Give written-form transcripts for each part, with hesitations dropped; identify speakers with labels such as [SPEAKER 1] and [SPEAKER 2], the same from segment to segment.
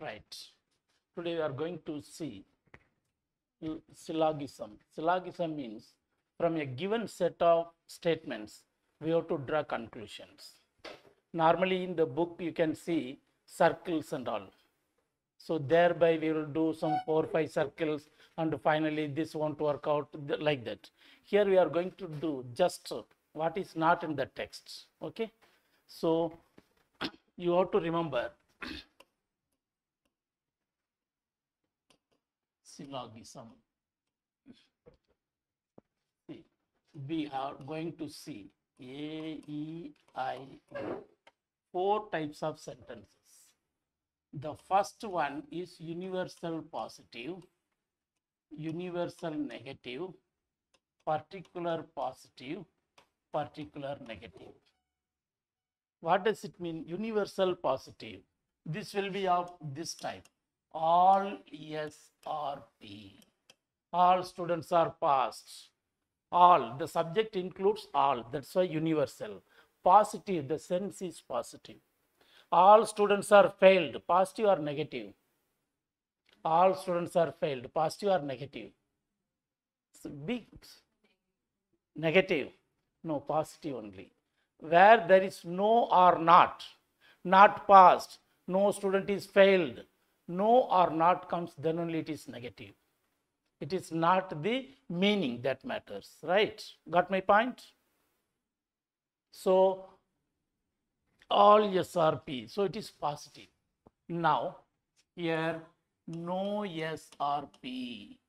[SPEAKER 1] Right. Today we are going to see syllogism. Syllogism means from a given set of statements, we have to draw conclusions. Normally in the book, you can see circles and all. So thereby we will do some 4 or 5 circles and finally this won't work out like that. Here we are going to do just what is not in the text. Okay. So you have to remember syllogism. See, we are going to see A, E, I, O, 4 types of sentences. The first one is universal positive, universal negative, particular positive, particular negative. What does it mean? Universal positive. This will be of this type. All yes or P. All students are passed. All. The subject includes all. That's why universal. Positive. The sense is positive. All students are failed. Positive or negative? All students are failed. Positive or negative? It's big. Negative. No, positive only. Where there is no or not passed, no student is failed, no or not comes, then only it is negative. It is not the meaning that matters, right? Got my point? So all yes or P, so it is positive. Now here no yes or P,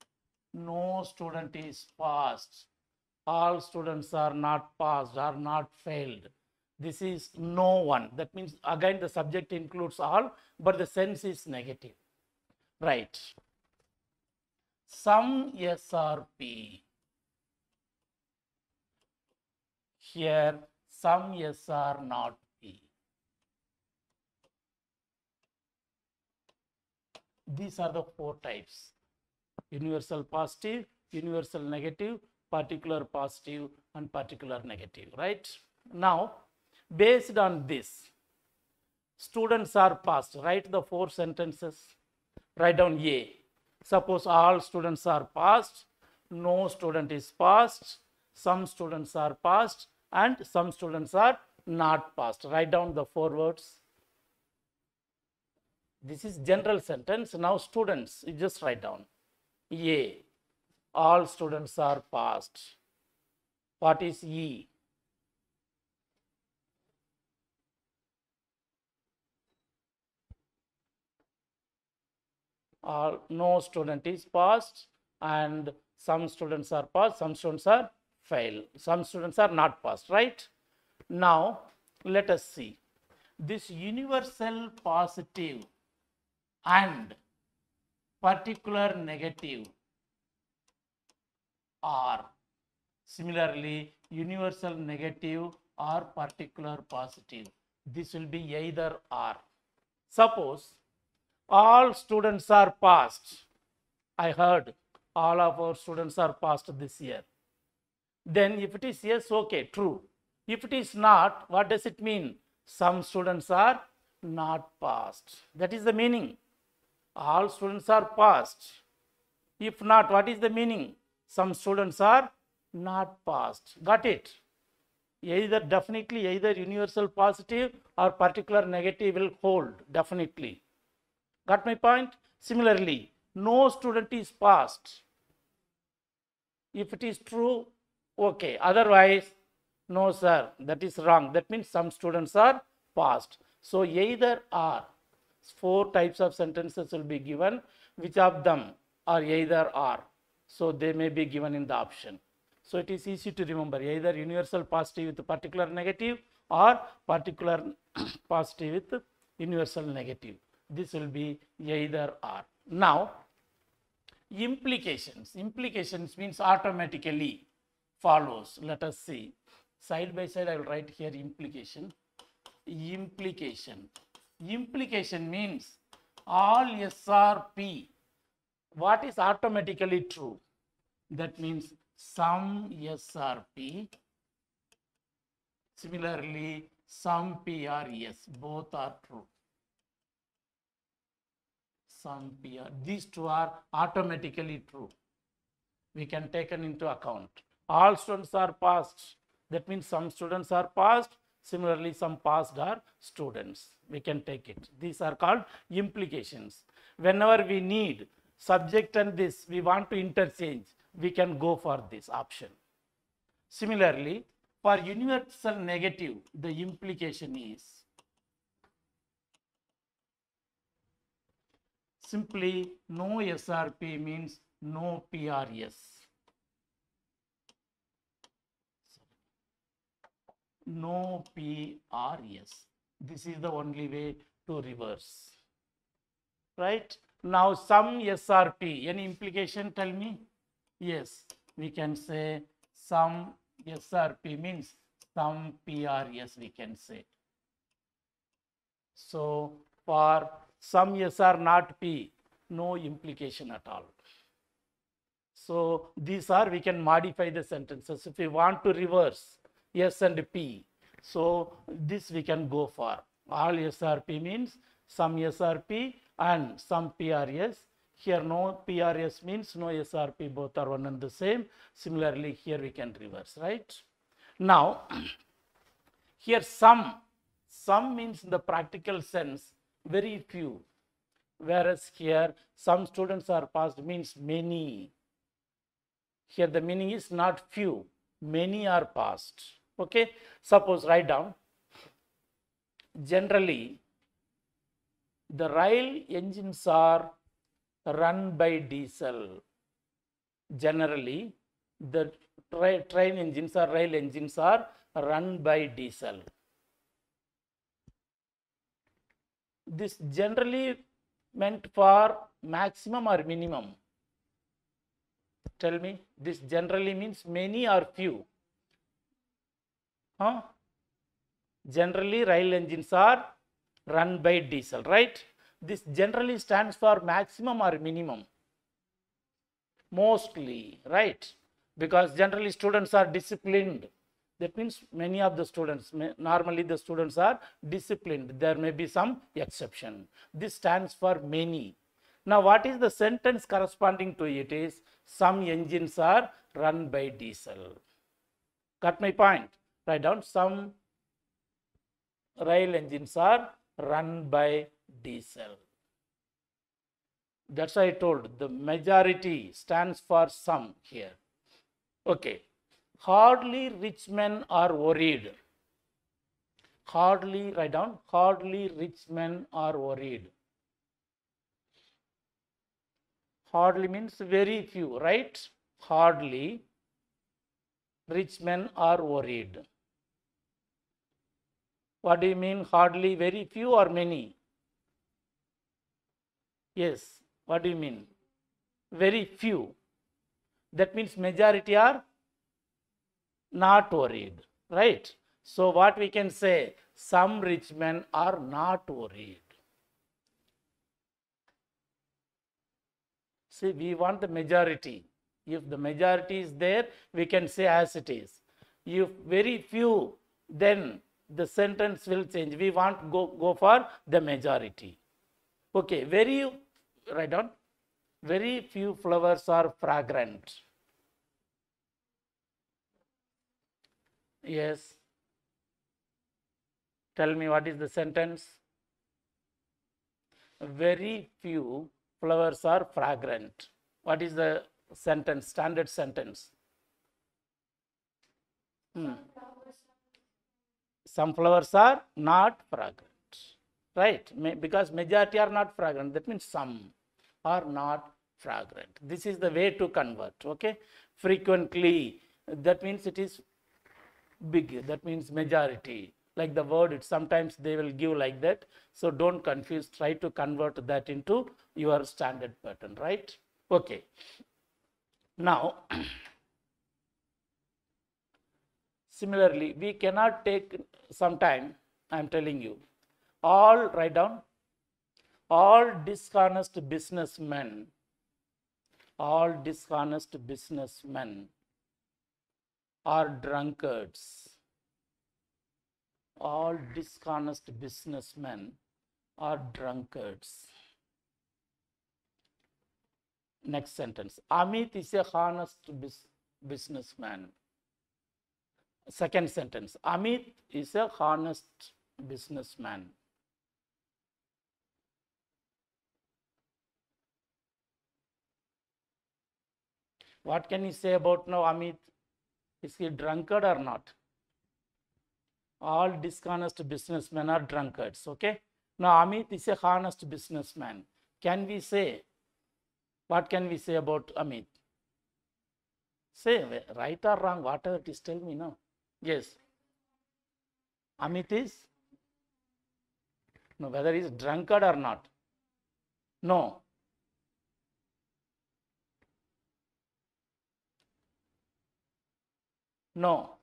[SPEAKER 1] no student is passed, all students are not passed, are not failed. This is no one. That means again the subject includes all, but the sense is negative. Right. Some yes or P. Here some yes are not P. These are the 4 types. Universal positive, universal negative, particular positive and particular negative, right? Now, based on this, students are passed. Write the 4 sentences. Write down A. Suppose all students are passed, no student is passed, some students are passed and some students are not passed. Write down the 4 words. This is general sentence. Now students, you just write down A. All students are passed. What is E? No student is passed and some students are passed, some students are failed, some students are not passed, right? Now let us see this universal positive and particular negative are similarly universal negative or particular positive. This will be either or. Suppose all students are passed. I heard all of our students are passed this year. Then if it is yes, okay, true. If it is not, what does it mean? Some students are not passed. That is the meaning. All students are passed. If not, what is the meaning? Some students are not passed. Got it? Definitely either universal positive or particular negative will hold, definitely. Got my point? Similarly, no student is passed. If it is true, okay. Otherwise, no sir, that is wrong. That means some students are passed. So either or. 4 types of sentences will be given. Which of them are either or? So they may be given in the option. So it is easy to remember, either universal positive with particular negative or particular positive with universal negative. This will be either or. Now, implications. Implications means automatically follows. Let us see. Side by side, I will write here implication. Implication. Implication means all S or P. What is automatically true? That means some S or P. Similarly, some P or S. Both are true. some PR. These two are automatically true. We can take it into account. All students are passed. That means some students are passed. Similarly, some passed are students. We can take it. These are called implications. Whenever we need subject and this, we want to interchange, we can go for this option. Similarly, for universal negative, the implication is simply no SRP means no PRS. No PRS. This is the only way to reverse. Right? Now some SRP. Any implication? Tell me. Yes, we can say some SRP means some PRS we can say. So for some SR not P, no implication at all. So these are, we can modify the sentences. If we want to reverse S and P, so this we can go for. All SRP means some SRP and some PRS. Here no PRS means no SRP, both are one and the same. Similarly, here we can reverse, right? Now, here some means in the practical sense very few, whereas here some students are passed means many. Here the meaning is not few, many are passed. Okay, suppose write down, generally the rail engines are run by diesel. Generally the train engines or rail engines are run by diesel. This generally meant for maximum or minimum? Tell me, this generally means many or few? Huh? Generally rail engines are run by diesel, right? This generally stands for maximum or minimum? Mostly, right? Because generally students are disciplined. That means many of the students, normally the students are disciplined. There may be some exception. This stands for many. Now what is the sentence corresponding to it is some engines are run by diesel. Got my point? Write down, some rail engines are run by diesel. That's why I told the majority stands for some here. Okay. Hardly rich men are worried. Hardly, write down, hardly rich men are worried. Hardly means very few, right? Hardly rich men are worried. What do you mean hardly, very few or many? Yes, what do you mean? Very few. That means majority are not worried, right? So what we can say, some rich men are not worried. See, we want the majority. If the majority is there, we can say as it is. If very few, then the sentence will change. We want go for the majority. Okay, write down, very few flowers are fragrant. Yes. Tell me what is the sentence? Very few flowers are fragrant. What is the sentence, standard sentence? Some flowers are not fragrant, right? Because majority are not fragrant. That means some are not fragrant. This is the way to convert. Okay, frequently, that means it is big. That means majority. Like the word, sometimes they will give like that. So don't confuse. Try to convert that into your standard pattern, right? Okay. Now, similarly, we cannot take some time. I am telling you. All, write down, all dishonest businessmen, all dishonest businessmen are drunkards. All dishonest businessmen are drunkards. Next sentence. Amit is a honest businessman. Second sentence. Amit is a honest businessman. What can you say about now Amit? Is he drunkard or not? All dishonest businessmen are drunkards. Okay. Now Amit is a honest businessman. Can we say? What can we say about Amit? Say right or wrong, whatever it is, tell me now. Yes. Amit is? No, whether he is drunkard or not. No. No.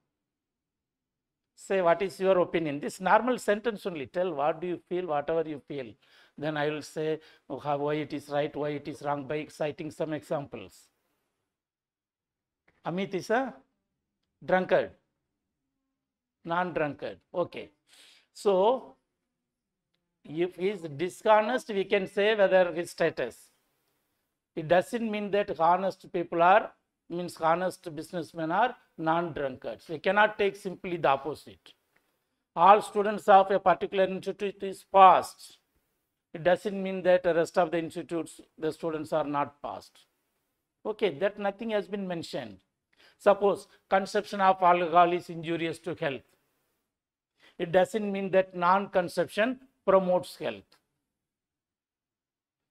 [SPEAKER 1] Say what is your opinion. This normal sentence only. Tell what do you feel, whatever you feel. Then I will say why it is right, why it is wrong by citing some examples. Amit is a drunkard. Non-drunkard. Okay. So, if he is dishonest, we can say whether his status. It doesn't mean that honest people are, means honest businessmen are non-drunkards. We cannot take simply the opposite. All students of a particular institute is passed. It doesn't mean that the rest of the institutes, the students are not passed. Okay, that nothing has been mentioned. Suppose consumption of alcohol is injurious to health. It doesn't mean that non-consumption promotes health.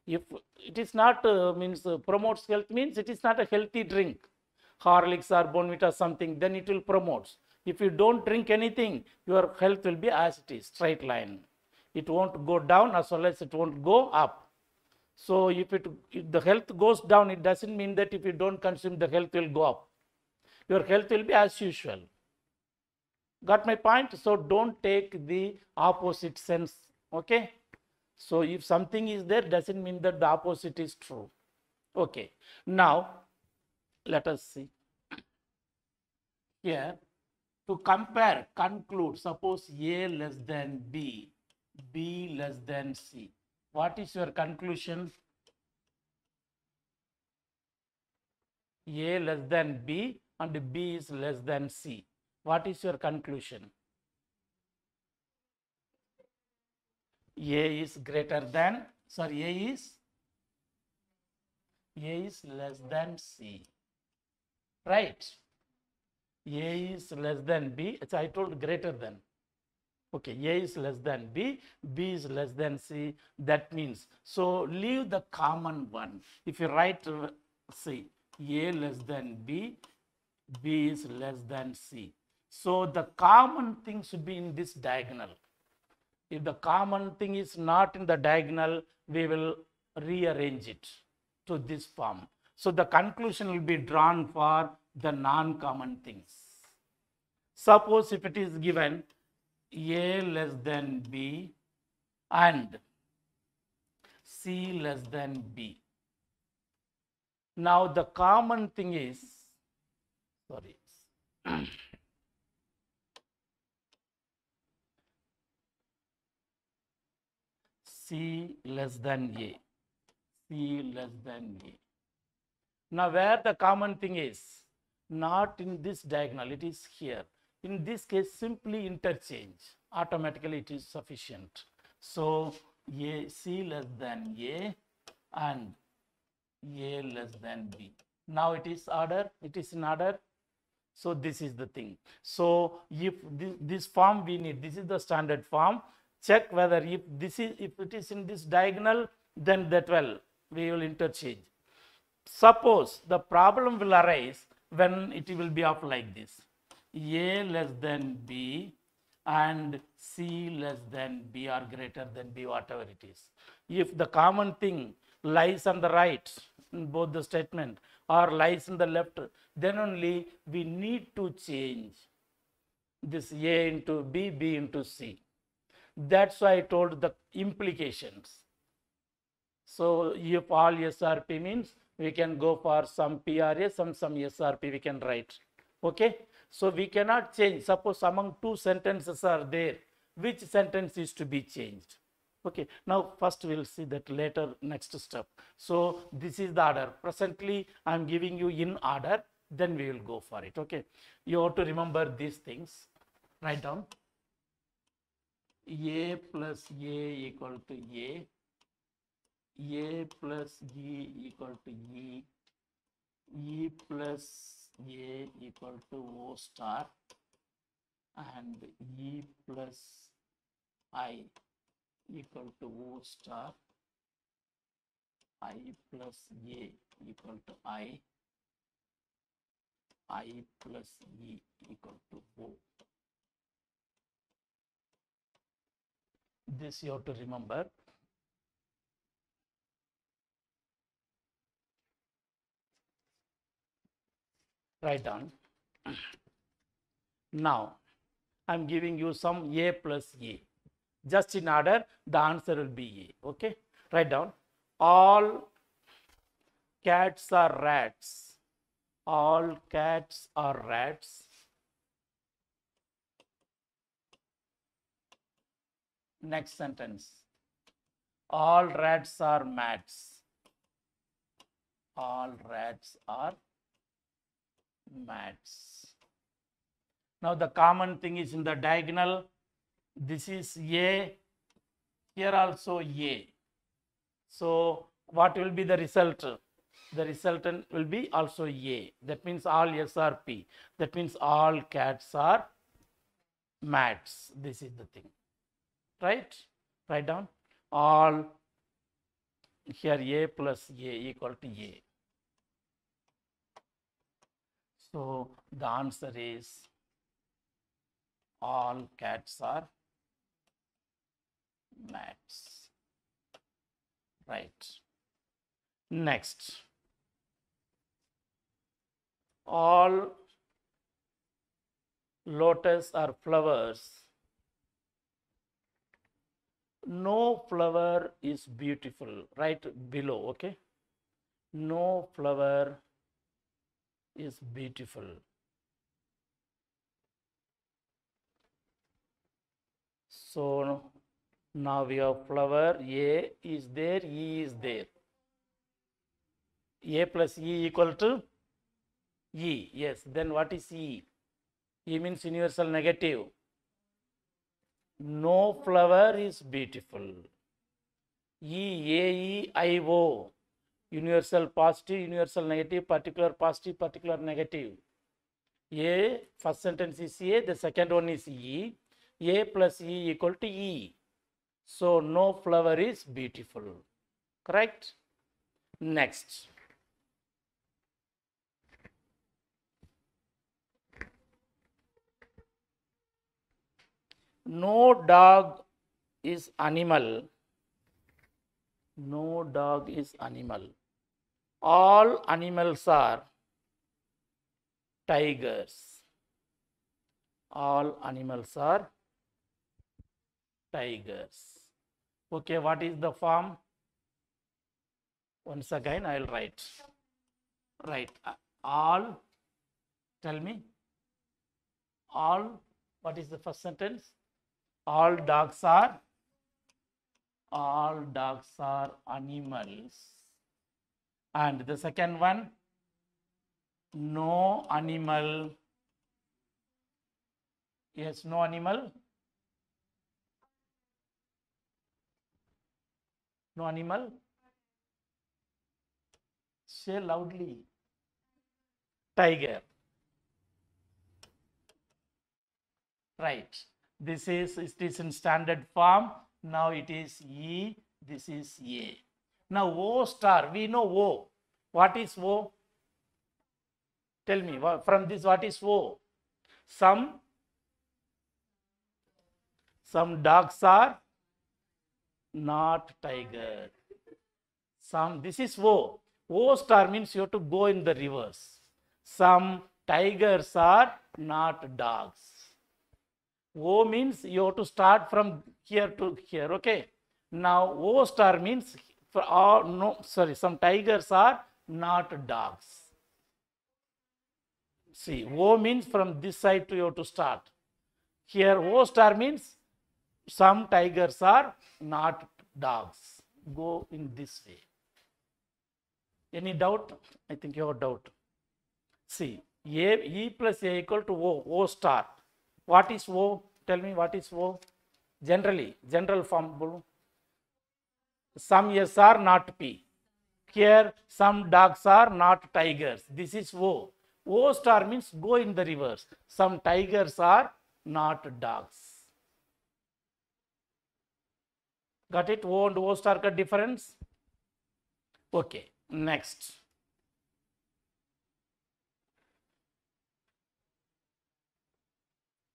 [SPEAKER 1] If it is not promotes health, means it is not a healthy drink. Horlicks or Bonvita something, then it will promote. If you don't drink anything, your health will be as it is, straight line. It won't go down as well as it won't go up. So if the health goes down, it doesn't mean that if you don't consume, the health will go up. Your health will be as usual. Got my point? So don't take the opposite sense. Okay. So if something is there, doesn't mean that the opposite is true. Okay. Now let us see. Here to compare, conclude. Suppose A less than B, B less than C. What is your conclusion? A less than B and B is less than C. What is your conclusion? A is greater than, sorry, A is less than C. Right? A is less than B. I told greater than. Okay, A is less than B, B is less than C. That means, so leave the common one. If you write, say, A less than B, B is less than C. So the common thing should be in this diagonal. If the common thing is not in the diagonal, we will rearrange it to this form. So the conclusion will be drawn for the non-common things. Suppose if it is given A less than B and C less than B. Now the common thing is, sorry, C less than A, C less than A. Now where the common thing is, not in this diagonal, it is here. In this case, simply interchange. Automatically it is sufficient. So A, C less than A and A less than B. Now it is order, it is in order. So this is the thing. So if this form we need, this is the standard form. Check whether if it is in this diagonal, then that we will interchange. Suppose the problem will arise when it will be of like this. A less than B and C less than B or greater than B, whatever it is. If the common thing lies on the right in both the statement or lies in the left, then only we need to change this A into B, B into C. That's why I told the implications. So if all SRP means we can go for some PRA, some SRP we can write. Okay. So we cannot change. Suppose among two sentences are there, which sentence is to be changed? Okay, now first we'll see that later, next step. So this is the order. Presently I am giving you in order, then we will go for it. Okay, you have to remember these things. Write down A plus A equal to A plus E equal to E plus A equal to O star, and E plus I equal to O star, I plus A equal to I plus E equal to O. This you have to remember. Write down. Now I am giving you some A plus A. Just in order, the answer will be A. Okay, write down. All cats are rats. All cats are rats. Next sentence. All rats are mats. All rats are mats. Now the common thing is in the diagonal. This is A. Here also A. So what will be the result? The resultant will be also A. That means all S are P. That means all cats are mats. This is the thing. Right? Write down. All here A plus A equal to A. So the answer is all cats are mats. Right. Next. All lotus are flowers. No flower is beautiful. Right below. Okay. No flower is beautiful. So now we have flower. A is there, E is there. A plus E equal to E. Yes, then what is E? E means universal negative. No flower is beautiful. EAEIO. Universal positive, universal negative, particular positive, particular negative. A, first sentence is A, the second one is E. A plus E equal to E. So no flower is beautiful. Correct? Next. No dog is animal. No dog is animal. All animals are tigers. All animals are tigers. Okay, what is the form? Once again, I will write. Right. All, tell me. All, what is the first sentence? All dogs are animals. And the second one, no animal. Yes, no animal. No animal. Say loudly. Tiger. Right. This is, it is in standard form. Now it is E. This is A. Now O star. We know O. What is O? Tell me from this, what is O? Some dogs are not tiger. This is O. O star means you have to go in the reverse. Some tigers are not dogs. O means you have to start from here to here. Okay. Now O star means for all, no, sorry, some tigers are not dogs. See, O means from this side to you have to start. Here O star means some tigers are not dogs. Go in this way. Any doubt? I think you have a doubt. See, E plus A equal to O star. What is O? Tell me what is O? Generally, general form. Some yes are not P. Here, some dogs are not tigers. This is O. O star means go in the reverse. Some tigers are not dogs. Got it? O and O star got difference? Okay, next.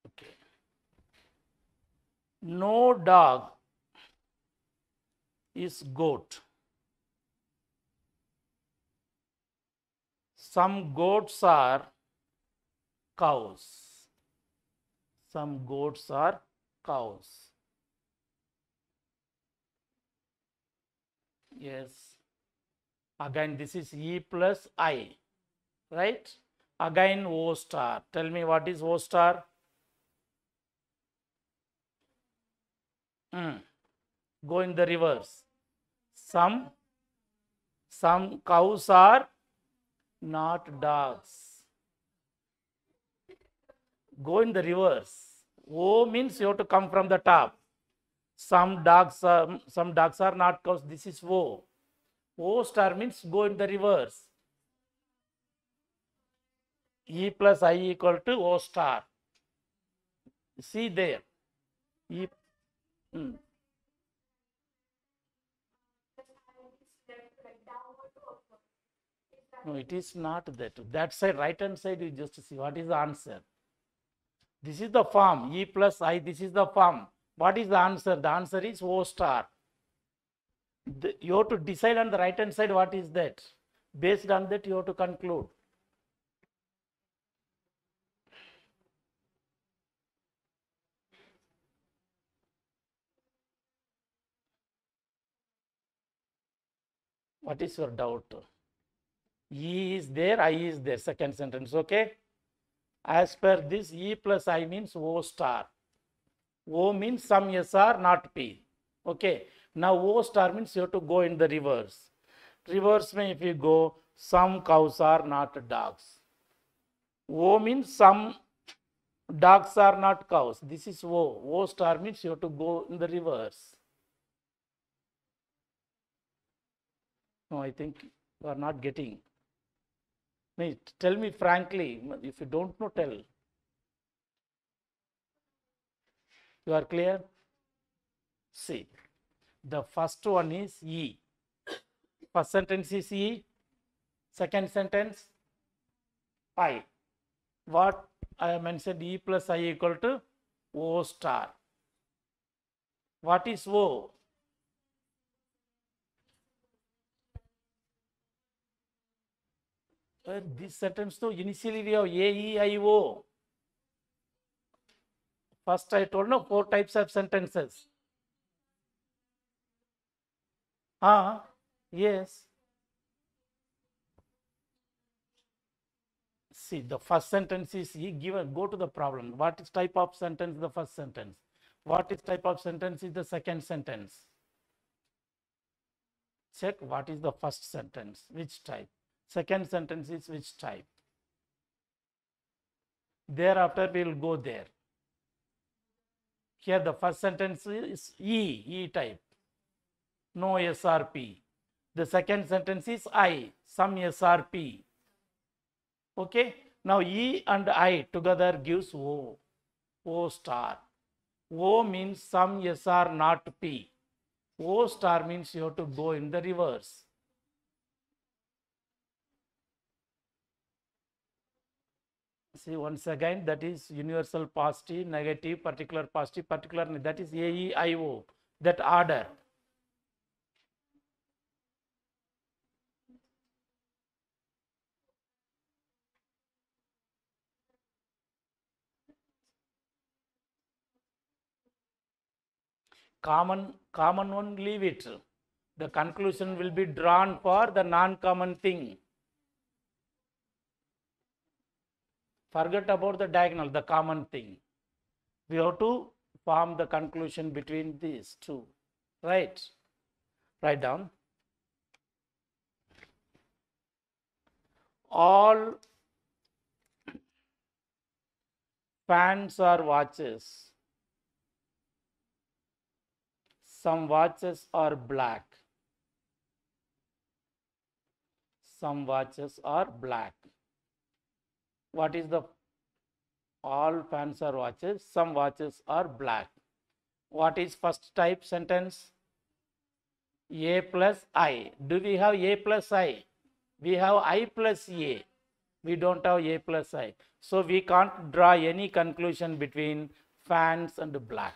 [SPEAKER 1] Okay. No dog is goat. Some goats are cows. Some goats are cows. Yes. Again, this is E plus I, right? Again, O star. Tell me what is O star? Go in the reverse. Some cows are not dogs. Go in the reverse. O means you have to come from the top. Some dogs are not cows. This is O. O star means go in the reverse. E plus I equal to O star. See there. E. No, it is not that. That side, right hand side, you just see what is the answer. This is the form. E plus I, this is the form. What is the answer? The answer is O star. You have to decide on the right hand side what is that. Based on that, you have to conclude. What is your doubt? E is there, I is there. Second sentence, okay? As per this, E plus I means O star. O means some yes are not P. Okay. Now O star means you have to go in the reverse. Reverse means if you go, some cows are not dogs. O means some dogs are not cows. This is O. O star means you have to go in the reverse. No, I think you are not getting. Tell me frankly. If you don't know, tell. You are clear? See, the first one is E. First sentence is E. Second sentence, I. What I have mentioned, E plus I equal to O star. What is O? This sentence, though, initially we have A, E, I, O. First I told no 4 types of sentences. Yes. See, the first sentence is E given. Go to the problem. What is type of sentence? The first sentence. What is type of sentence is the second sentence. Check what is the first sentence. Which type? Second sentence is which type? Thereafter we will go there. Here the first sentence is E type. No SRP. The second sentence is I, some SRP. Okay. Now E and I together gives O. O star. O means some SR not P. O star means you have to go in the reverse. See, once again, that is universal positive, negative, particular positive, particular, that is AEIO, that order. Common one, leave it. The conclusion will be drawn for the non-common thing. Forget about the diagonal, the common thing. We have to form the conclusion between these two, right? Write down. All fans or watches. Some watches are black. Some watches are black. What is the all fans are watches? Some watches are black. What is first type sentence? A plus I. Do we have A plus I? We have I plus A. We don't have A plus I. So we can't draw any conclusion between fans and black.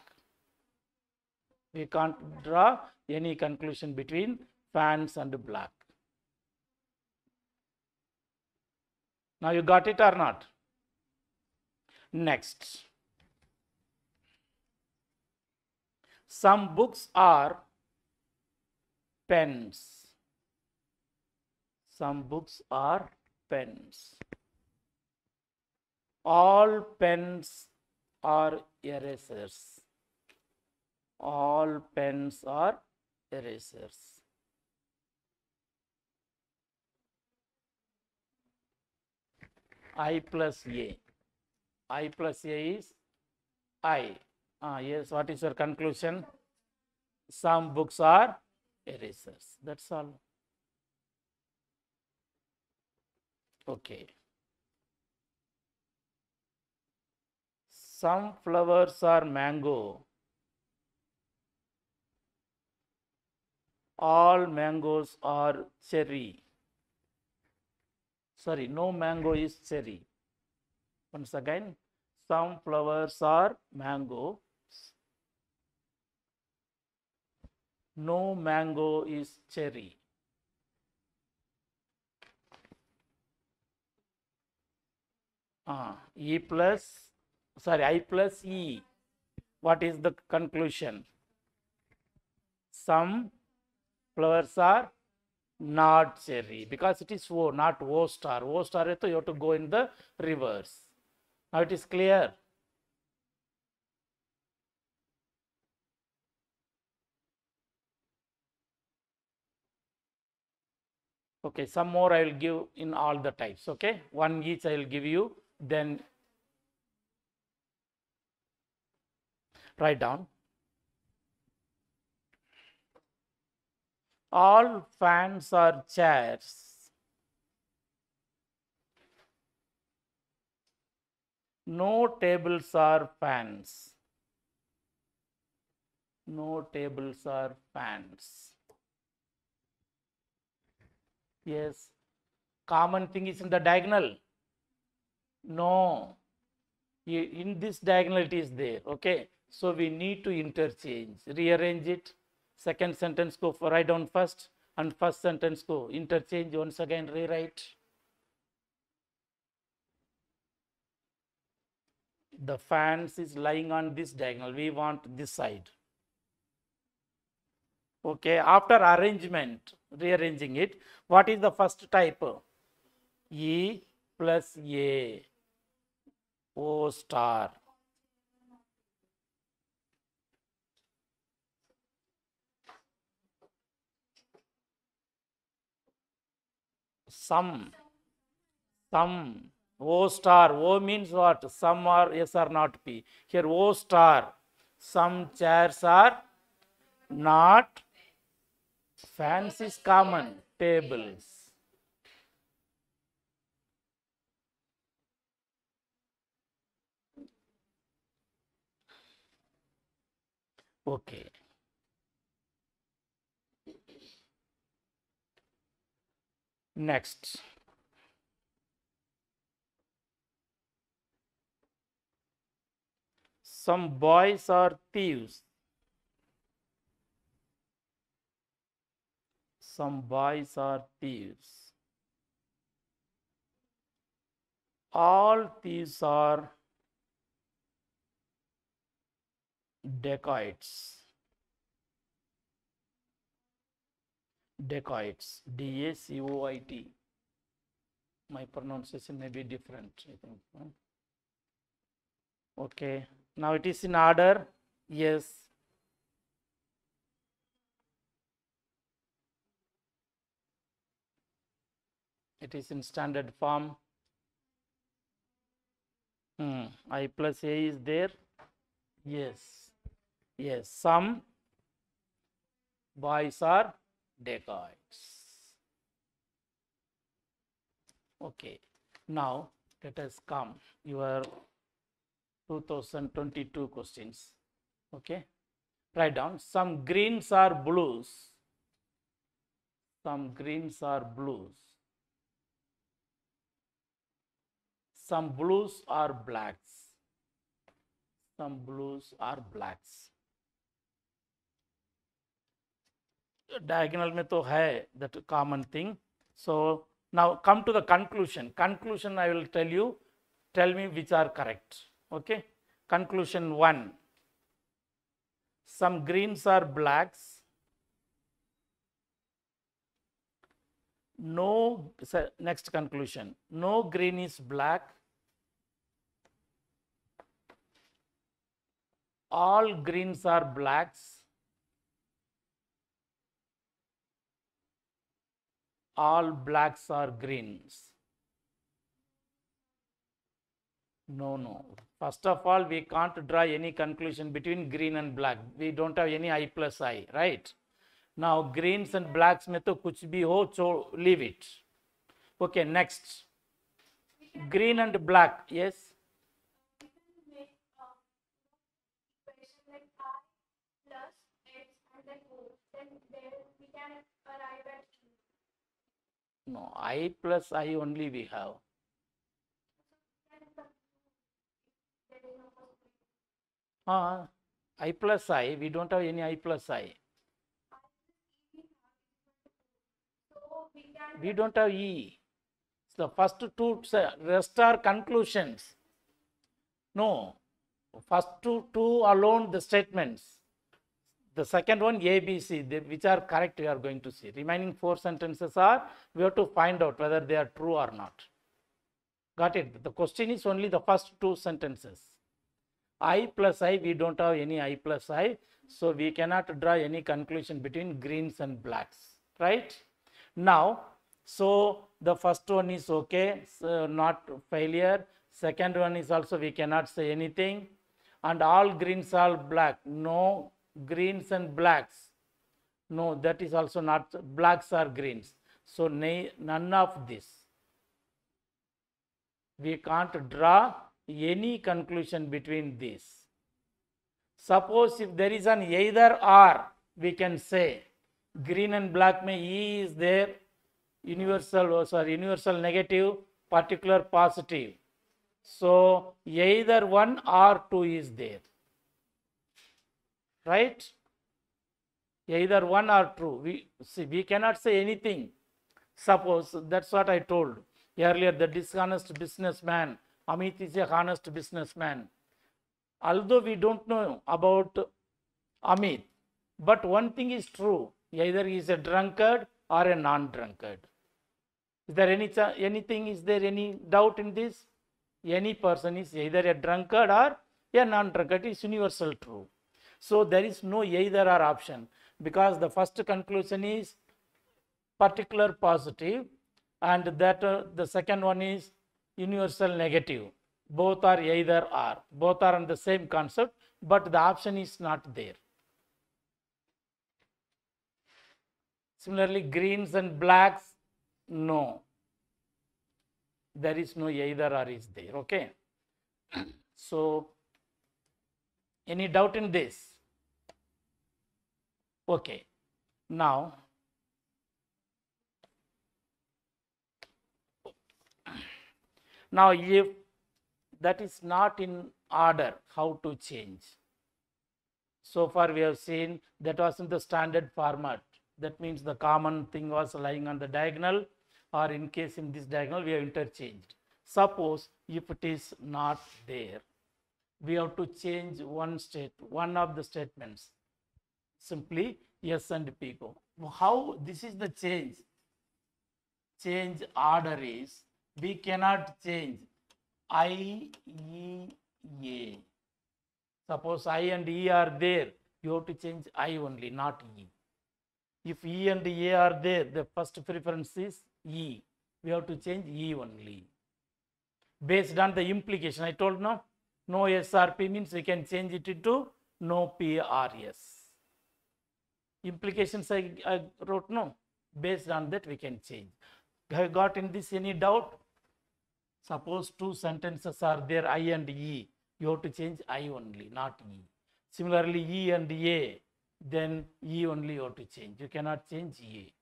[SPEAKER 1] We can't draw any conclusion between fans and black. Now you got it or not? Next. Some books are pens. Some books are pens. All pens are erasers. All pens are erasers. I plus A. I plus A is I. Yes, what is your conclusion? Some books are erasers. That's all. Okay. Some flowers are mango. All mangoes are cherry. Sorry, no mango is cherry. Once again, some flowers are mango. No mango is cherry. I plus E. What is the conclusion? Some flowers are not cherry because it is O, not O star. O star, you have to go in the reverse. Now it is clear. Okay, some more I will give in all the types. Okay, one each I will give you. Then write down. All fans are chairs. No tables are fans. No tables are fans. Yes. Common thing is in the diagonal. No. In this diagonal it is there. Okay. So we need to interchange. Rearrange it. Second sentence go for write down first. And first sentence go interchange. Once again rewrite. The fans is lying on this diagonal. We want this side. Okay, after arrangement, rearranging it, what is the first type? E plus A, O star. Some, O star. O means what? Some are yes or not P. Here O star. Some chairs are not. Fans is common. Tables. Okay. Next. Some boys are thieves. Some boys are thieves. All thieves are dacoits. Dacoits. D-A-C-O-I-T. My pronunciation may be different, I think. Okay. Now it is in order. Yes. It is in standard form. I plus A is there. Yes. Yes. Some boys are dacoits. Okay. Now let us come your 2022 questions. Okay. Write down some greens are blues. Some greens are blues. Some blues are blacks. Some blues are blacks. Diagonal में तो है that common thing. So now come to the conclusion. Conclusion I will tell you. Tell me which are correct. Okay. Conclusion 1. Some greens are blacks. No, next conclusion. No green is black. All greens are blacks. All blacks are greens. No. First of all, we can't draw any conclusion between green and black. We don't have any I plus I, right? Now, greens and blacks में तो कुछ भी हो, so leave it. Okay, next. Green and black, yes. No, I plus I only we have. I plus I, we don't have any I plus I. We don't have E. So the first two rest are conclusions. No, first two alone the statements. The second one A, B, C, which are correct we are going to see. Remaining 4 sentences are, we have to find out whether they are true or not. Got it? The question is only the first 2 sentences. I plus I, we don't have any I plus I. So we cannot draw any conclusion between greens and blacks. Right? Now, so the first one is okay, so not failure. Second one is also we cannot say anything. And all greens are black. No, greens and blacks. No, that is also not, blacks are greens. So none of this. We can't draw any conclusion between these. Suppose if there is an either or, we can say green and black में E is there, universal negative, particular positive. So either 1 or 2 is there. Right? Either 1 or 2. We cannot say anything. Suppose, that's what I told earlier, the dishonest businessman. Amit is a honest businessman. Although we don't know about Amit, but one thing is true. Either he is a drunkard or a non-drunkard. Is there anything, is there any doubt in this? Any person is either a drunkard or a non-drunkard. It is universal true. So there is no either or option, because the first conclusion is particular positive, and that the second one is universal negative. Both are either or. Both are on the same concept, but the option is not there. Similarly, greens and blacks, no. There is no either or is there. Okay. So, any doubt in this? Okay. Now, if that is not in order, how to change? So far we have seen that was in the standard format. That means the common thing was lying on the diagonal, or in case in this diagonal we have interchanged. Suppose if it is not there, we have to change one of the statements. Simply yes and P go. How this is the change? Change order is, we cannot change I, E, A. Suppose I and E are there, you have to change I only, not E. If E and A are there, the first preference is E. we have to change E only. Based on the implication, I told no SRP means we can change it into no PRS. Implications I wrote no. Based on that we can change. Have you got in this any doubt? Suppose two sentences are there, I and E. You have to change I only, not E. Similarly, E and A, then E only you have to change. You cannot change A.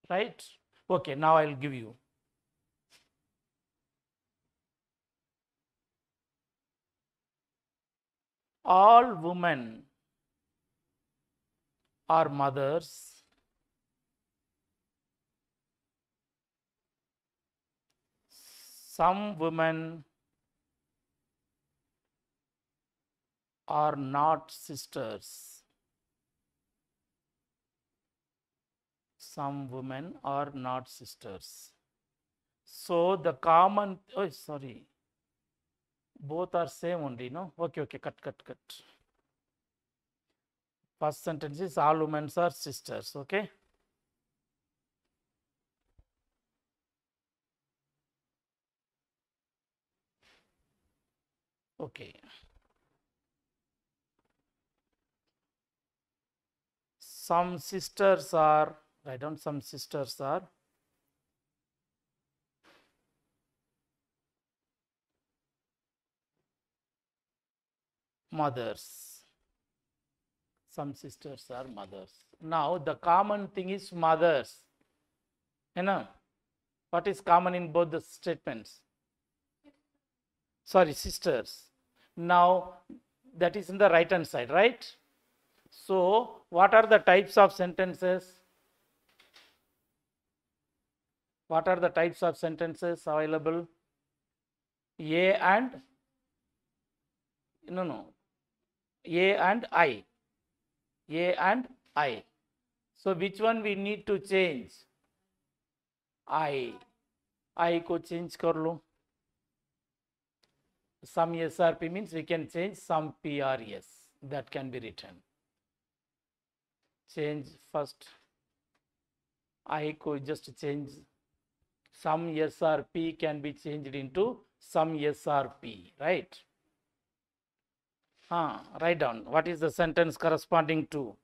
[SPEAKER 1] Right? Okay, now I will give you. All women are mothers. Some women are not sisters. Some women are not sisters. So the common, oh sorry, both are same only, no? Okay, cut. First sentence is all women are sisters, okay? Okay. Some sisters are, write down, some sisters are mothers. Some sisters are mothers. Now the common thing is mothers. You know, what is common in both the statements? Sorry, sisters. Now that is in the right hand side, right? So what are the types of sentences? What are the types of sentences available? A and A and I. A and I. So which one we need to change? I को change कर लो. Some SRP means we can change some PRS. That can be written. Change first. I को just change. Some SRP can be changed into some SRP, right? Write down. What is the sentence corresponding to?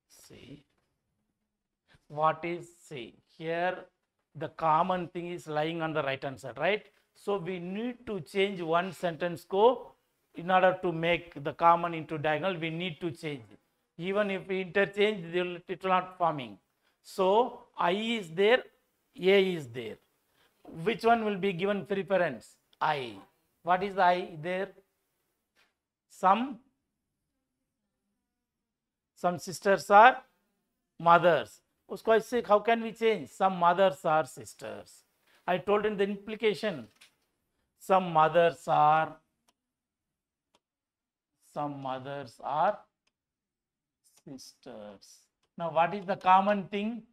[SPEAKER 1] See. What is, see, here the common thing is lying on the right hand side, right? So we need to change one sentence ko in order to make the common into diagonal. We need to change. Even if we interchange, it will not forming. So I is there, A is there. Which one will be given preference? I. What is the I there? Some sisters are mothers. Usko I say, how can we change? Some mothers are sisters. I told in the implication, some mothers are sisters. Now what is the common thing?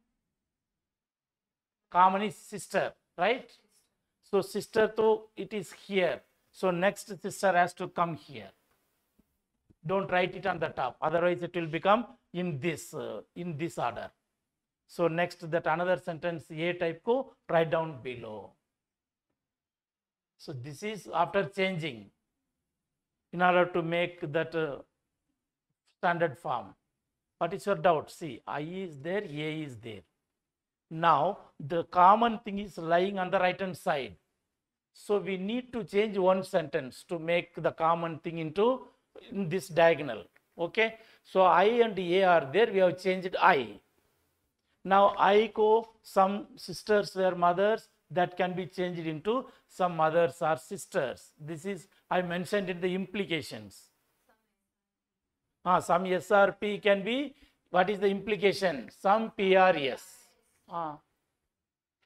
[SPEAKER 1] Common is sister, right? So sister to it is here. So next sister has to come here. Don't write it on the top, otherwise it will become in this order. So next that another sentence A type ko write down below. So this is after changing in order to make that standard form. What is your doubt? See, I is there, A is there. Now the common thing is lying on the right hand side. So we need to change one sentence to make the common thing into in this diagonal. Okay. So I and A are there. We have changed I. Now I ko some sisters were mothers, that can be changed into some mothers are sisters. This is I mentioned in the implications. Some SRP can be, what is the implication? Some PRS.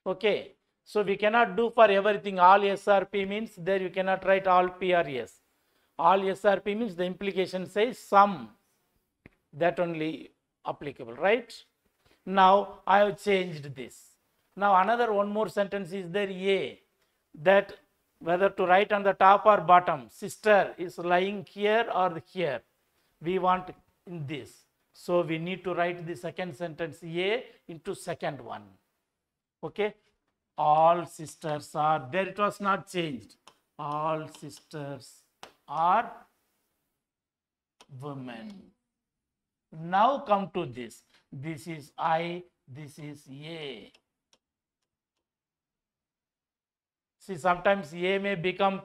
[SPEAKER 1] Okay. So we cannot do for everything. All SRP means there you cannot write all PRS. All SRP means the implication says some. That only applicable, right? Now I have changed this. Now another one more sentence is there A, that whether to write on the top or bottom, sister is lying here or here. we want in this. So we need to write the second sentence A into second one. Okay, all sisters are there. It was not changed. All sisters are women. Now come to this. This is I, this is A. See, sometimes A may become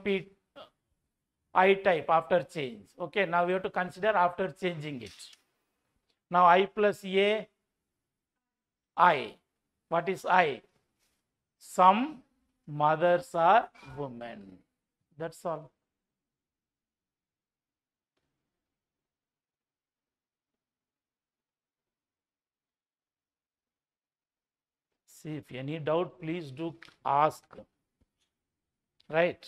[SPEAKER 1] I type after change. Okay, now we have to consider after changing it. Now I plus A, I. What is I? Some mothers are women. That's all. See, if any doubt, please do ask. Right?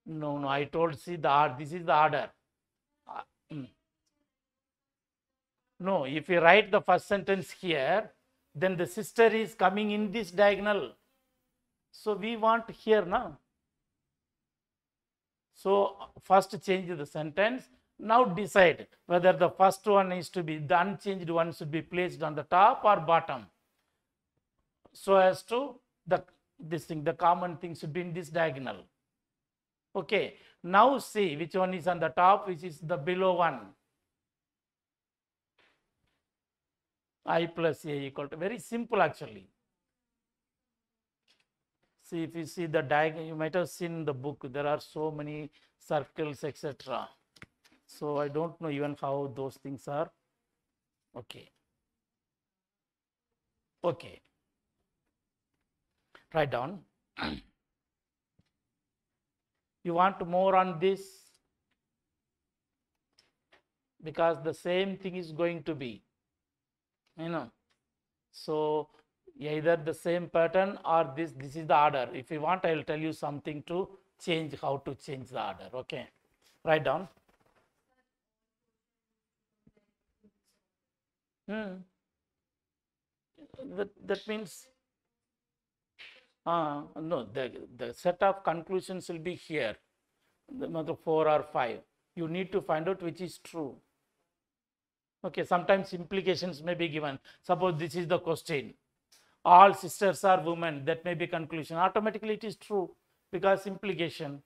[SPEAKER 1] No, I told, see, this is the order. No, if you write the first sentence here, then the sister is coming in this diagonal. So we want here now. So first change the sentence. Now decide whether the first one is to be, the unchanged one should be placed on the top or bottom. So as to the common thing should be in this diagonal. Okay, now see which one is on the top, which is the below one. I plus A equal to, very simple actually. See, if you see the diagram, you might have seen the book, there are so many circles, etc. So I don't know even how those things are. Okay. Okay. Write down. You want more on this? Because the same thing is going to be, So either the same pattern or this is the order. If you want, I will tell you something to change, how to change the order. Okay. Write down. That means, no, the set of conclusions will be here, the 4 or 5. You need to find out which is true. Okay, sometimes implications may be given. Suppose this is the question. All sisters are women. That may be conclusion. Automatically it is true because implication.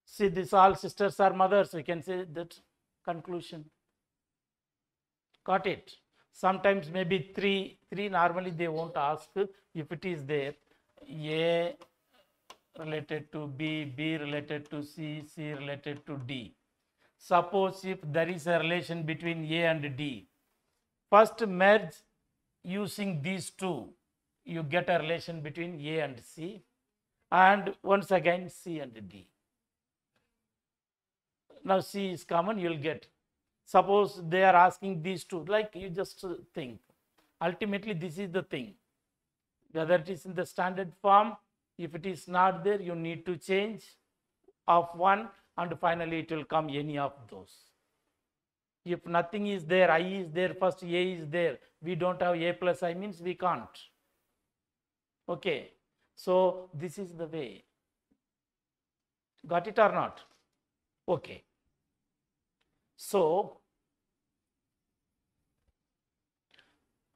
[SPEAKER 1] See, this all sisters are mothers. We can say that conclusion. Got it? Sometimes maybe three normally they won't ask if it is there. A related to B, B related to C, C related to D. Suppose if there is a relation between A and D, first merge using these two, you get a relation between A and C, and once again C and D. Now C is common, you will get. Suppose they are asking these two, like you just think. Ultimately, this is the thing. Whether it is in the standard form, if it is not there, you need to change of one, and finally it will come any of those. If nothing is there, I is there, first A is there, we don't have A plus I means we can't. Okay, so this is the way. Got it or not? Okay. So,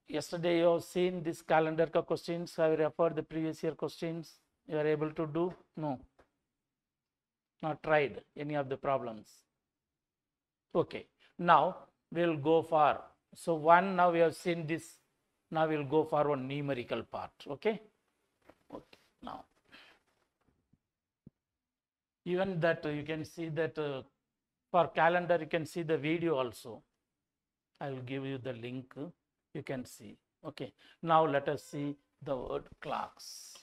[SPEAKER 1] yesterday you have seen this calendar ka questions. I referred the previous year questions. You are able to do? No. Not tried any of the problems. Okay. Now we will go for, so one, now we have seen this. Now we will go for one numerical part. Okay. Okay. Now, even that you can see that for calendar you can see the video also. I will give you the link. You can see. Okay. Now let us see the word clocks.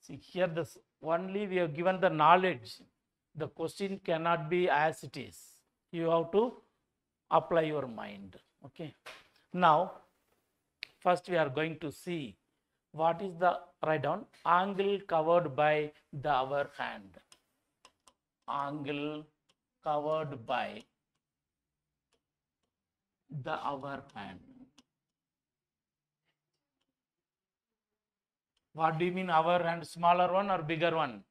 [SPEAKER 1] See here, this only we have given the knowledge. The question cannot be as it is. You have to apply your mind. Okay. Now, first we are going to see what is the, write down, angle covered by the hour hand. Angle covered by the hour hand. What do you mean hour hand? Smaller one or bigger one?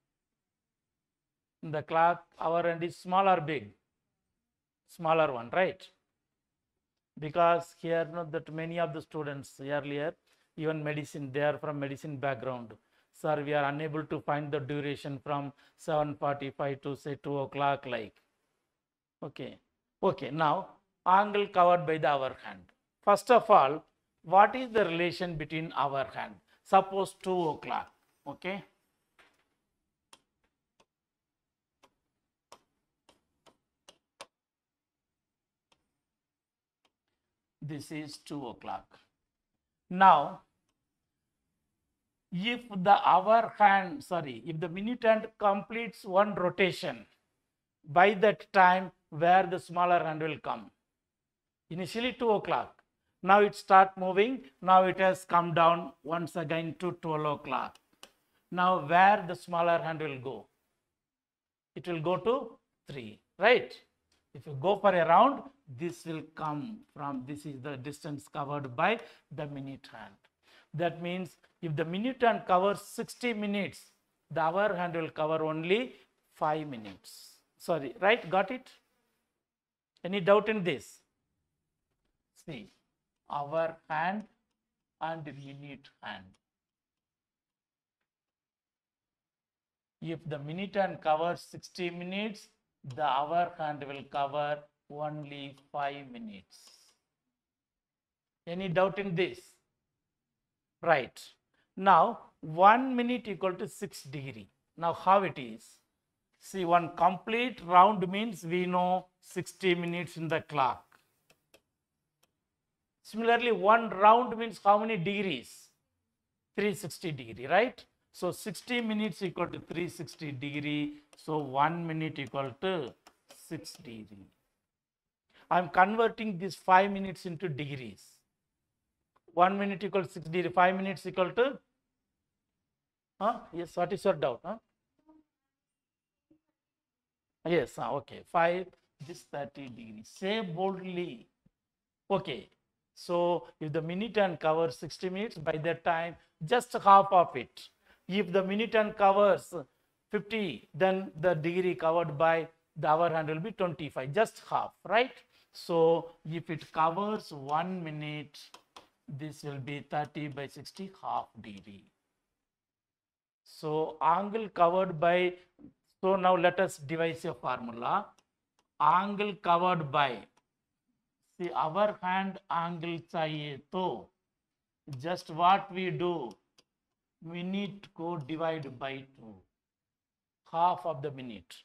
[SPEAKER 1] In the clock, hour hand is small or big? Smaller one, right? Because here know that many of the students earlier, even medicine, they are from medicine background. Sir, we are unable to find the duration from 7:45 to say 2 o'clock like. Okay. Okay. Now, angle covered by the hour hand. First of all, what is the relation between hour hand? Suppose 2 o'clock. Okay. This is 2 o'clock. Now, if the hour hand, sorry, if the minute hand completes one rotation, by that time where the smaller hand will come? Initially 2 o'clock. Now it start moving. Now it has come down once again to 12 o'clock. Now where the smaller hand will go? It will go to 3, right? If you go for a round, this will come from, this is the distance covered by the minute hand. That means if the minute hand covers 60 minutes, the hour hand will cover only 5 minutes. Sorry, right? Got it? Any doubt in this? See, hour hand and minute hand. If the minute hand covers 60 minutes, the hour hand will cover only 5 minutes. Any doubt in this? Right. Now, 1 minute equal to 6 degree. Now, how it is? See, one complete round means we know 60 minutes in the clock. Similarly, one round means how many degrees? 360 degree, right? So 60 minutes equal to 360 degree. So 1 minute equal to 6 degree. I am converting these 5 minutes into degrees. 1 minute equal to 6 degree. 5 minutes equal to? Yes, what is your doubt? Yes, okay. 5, this 30 degrees. Say boldly. Okay. So if the minute hand covers 60 minutes, by that time, just half of it. If the minute hand covers 50, then the degree covered by the hour hand will be 25, just half, right? So if it covers 1 minute, this will be 30 by 60, half degree. So angle covered by, so now let us devise a formula. Angle covered by, see, our hand angle chahiye to, just what we do, minute को divide by 2, half of the minute.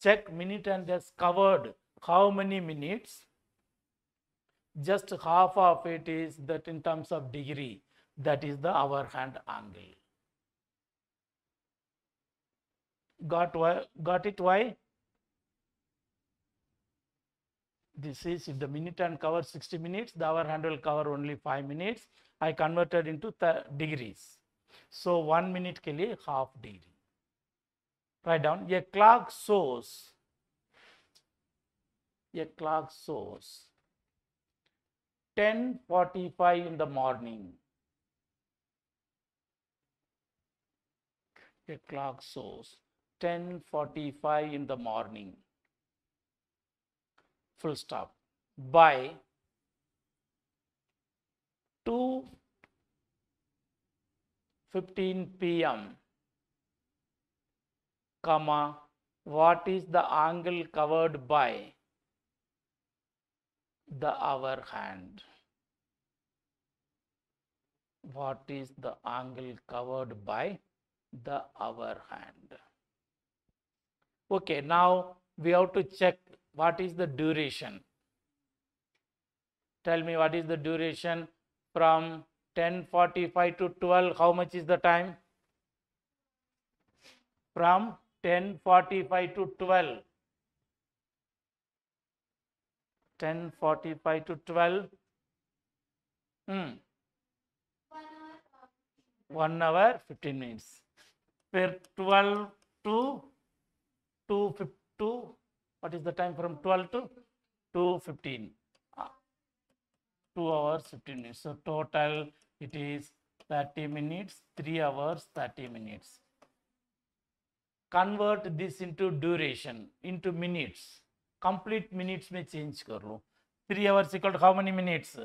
[SPEAKER 1] Check minute and has covered how many minutes? Just half of it is that in terms of degree, that is the hour hand angle. Got it why? This is if the minute hand covers 60 minutes, the hour hand will cover only 5 minutes. I converted into degrees. So 1 minute ke liye half degree. Write down. A clock shows 10:45 in the morning. A clock shows 10:45 in the morning. Full stop. By 2:15 p.m. comma, what is the angle covered by the hour hand? What is the angle covered by the hour hand? Okay, now we have to check what is the duration. Tell me what is the duration from 10:45 to 12. How much is the time? From 10:45 to 12. 10:45 to 12. 1 hour 15 minutes. Where 12 to 2:52. What is the time from 12 to 2:15? 2 hours 15 minutes. So total it is 30 minutes, 3 hours, 30 minutes. Convert this into duration, into minutes. Complete minutes में change कर लो. 3 hours equal to how many minutes?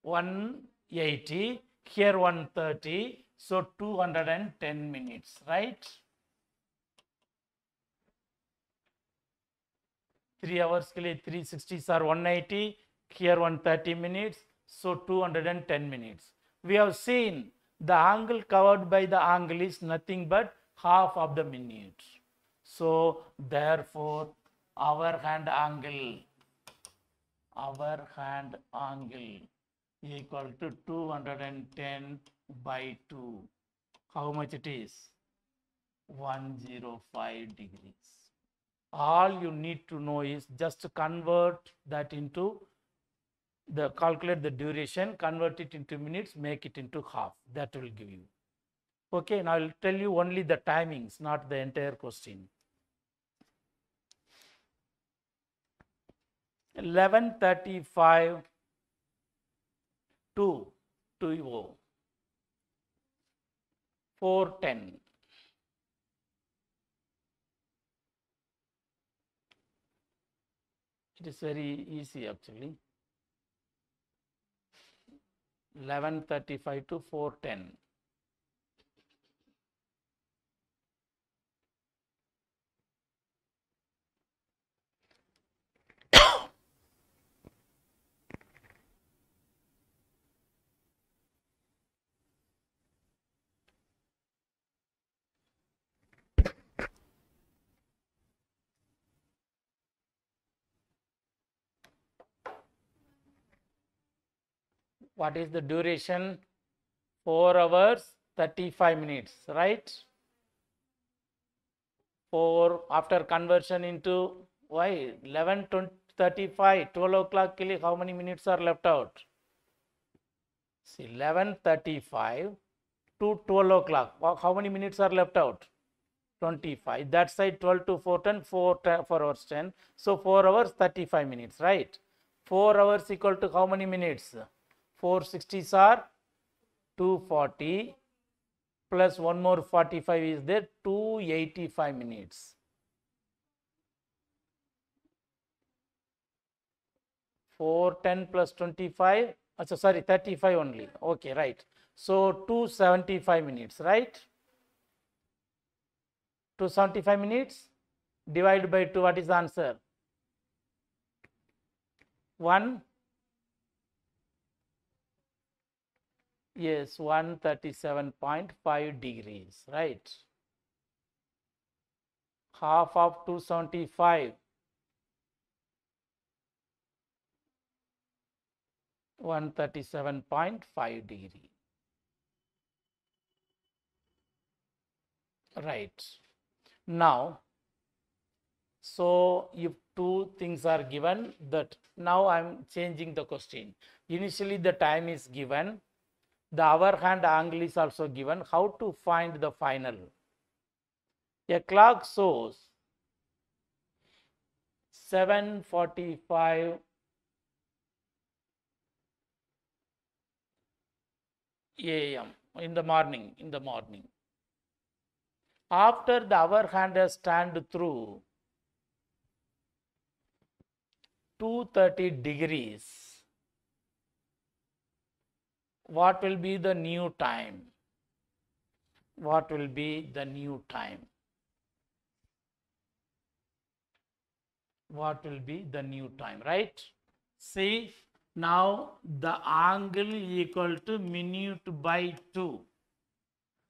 [SPEAKER 1] 180, here 130, so 210 minutes, right? 3 hours के लिए 360 are 180, here 130 minutes, so 210 minutes. We have seen the angle covered by the angle is nothing but half of the minute. So therefore our hand angle equal to 210 by 2. How much it is? 105 degrees. All you need to know is just convert that into calculate the duration, convert it into minutes, make it into half. That will give you. Okay, now I'll tell you only the timings, not the entire question. 11:35 to 20, 4:10. It is very easy actually. 11:35 to 4:10. What is the duration? 4 hours 35 minutes, right? 4 after conversion into why 11:35 12 o'clock के लिए how many minutes are left out? See 11:35 to 12 o'clock. How many minutes are left out? 25. That side 12 to 4:10, 4 hours 10. So 4 hours 35 minutes, right? 4 hours equal to how many minutes? 460s are 240 plus one more 45 is there, 285 minutes. 410 plus 25, sorry, 35 only. Okay, right. So 275 minutes, right? 275 minutes divided by 2, what is the answer? 1, yes, 137.5 degrees, right? Half of 275, 137.5 degree, right? Now, so if two things are given, that now I'm changing the question. Initially the time is given, the hour hand angle is also given. How to find the final? A clock shows 7:45 a.m. in the morning. After the hour hand has turned through 230 degrees, what will be the new time? What will be the new time? What will be the new time, right? See, now the angle equal to minute by 2.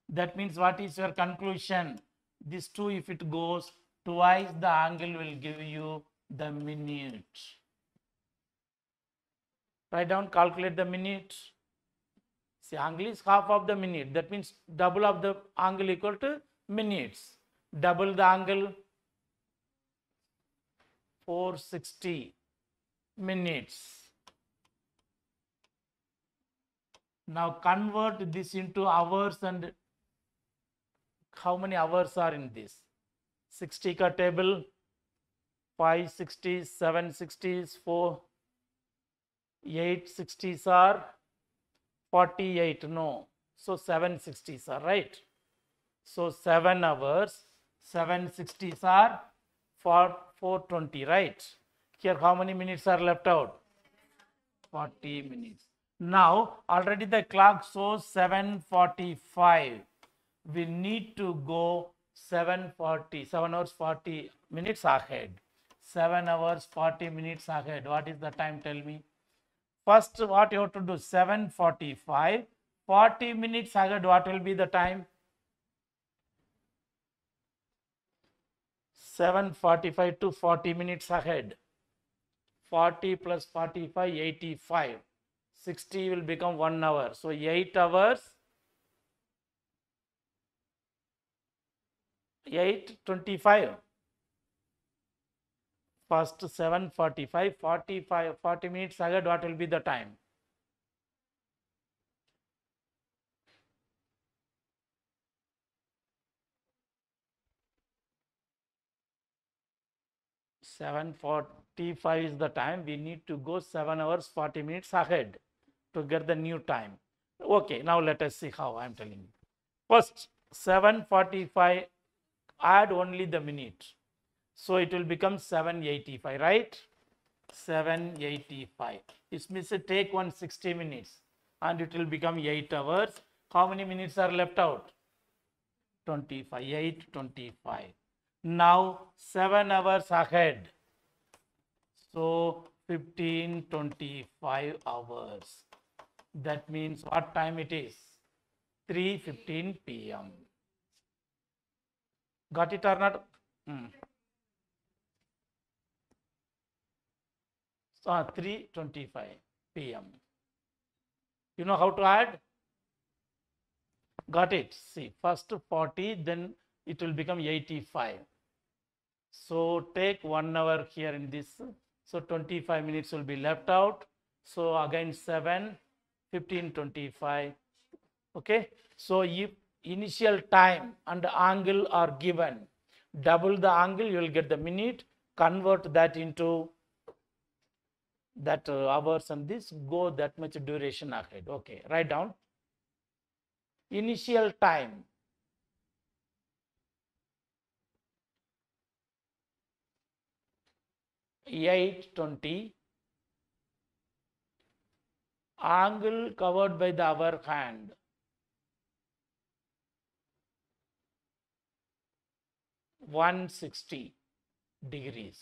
[SPEAKER 1] That means what is your conclusion? This 2, if it goes twice, the angle will give you the minute. Write down, calculate the minute. See, angle is half of the minute. That means double of the angle equal to minutes. Double the angle, 460 minutes. Now convert this into hours, and how many hours are in this? 60 ka table, 560s, 760s, 4. 8 60s are 48, no. So 7 60s are right. So 7 hours, 7 60s are for 420, right? Here how many minutes are left out? 40 minutes. Now already the clock shows 7:45. We need to go 7:40, 7 hours 40 minutes ahead. 7 hours 40 minutes ahead. What is the time? Tell me. First, what you have to do? 7:45. 40 minutes ahead, what will be the time? 7:45 to 40 minutes ahead. 40 plus 45, 85. 60 will become 1 hour. So 8 hours, 8:25. First 7:45, 40 minutes ahead, what will be the time? 7:45 is the time. We need to go 7 hours 40 minutes ahead to get the new time. Okay, now let us see how I am telling you. First 7:45, add only the minute. So it will become 7:85, right? 7:85. It means take 160 minutes and it will become 8 hours. How many minutes are left out? 25, 8:25. Now 7 hours ahead. So 15:25 hours. That means what time it is? 3:15 p.m. Got it or not? 3:25 p.m. You know how to add? Got it. See, first 40, then it will become 85. So take 1 hour here in this. So 25 minutes will be left out. So again 7, 15:25. Okay. So if initial time and angle are given, double the angle, you will get the minute. Convert that into that hours and this, go that much duration ahead. Okay. Write down. Initial time. (8:20), angle covered by the hour hand, 160 degrees.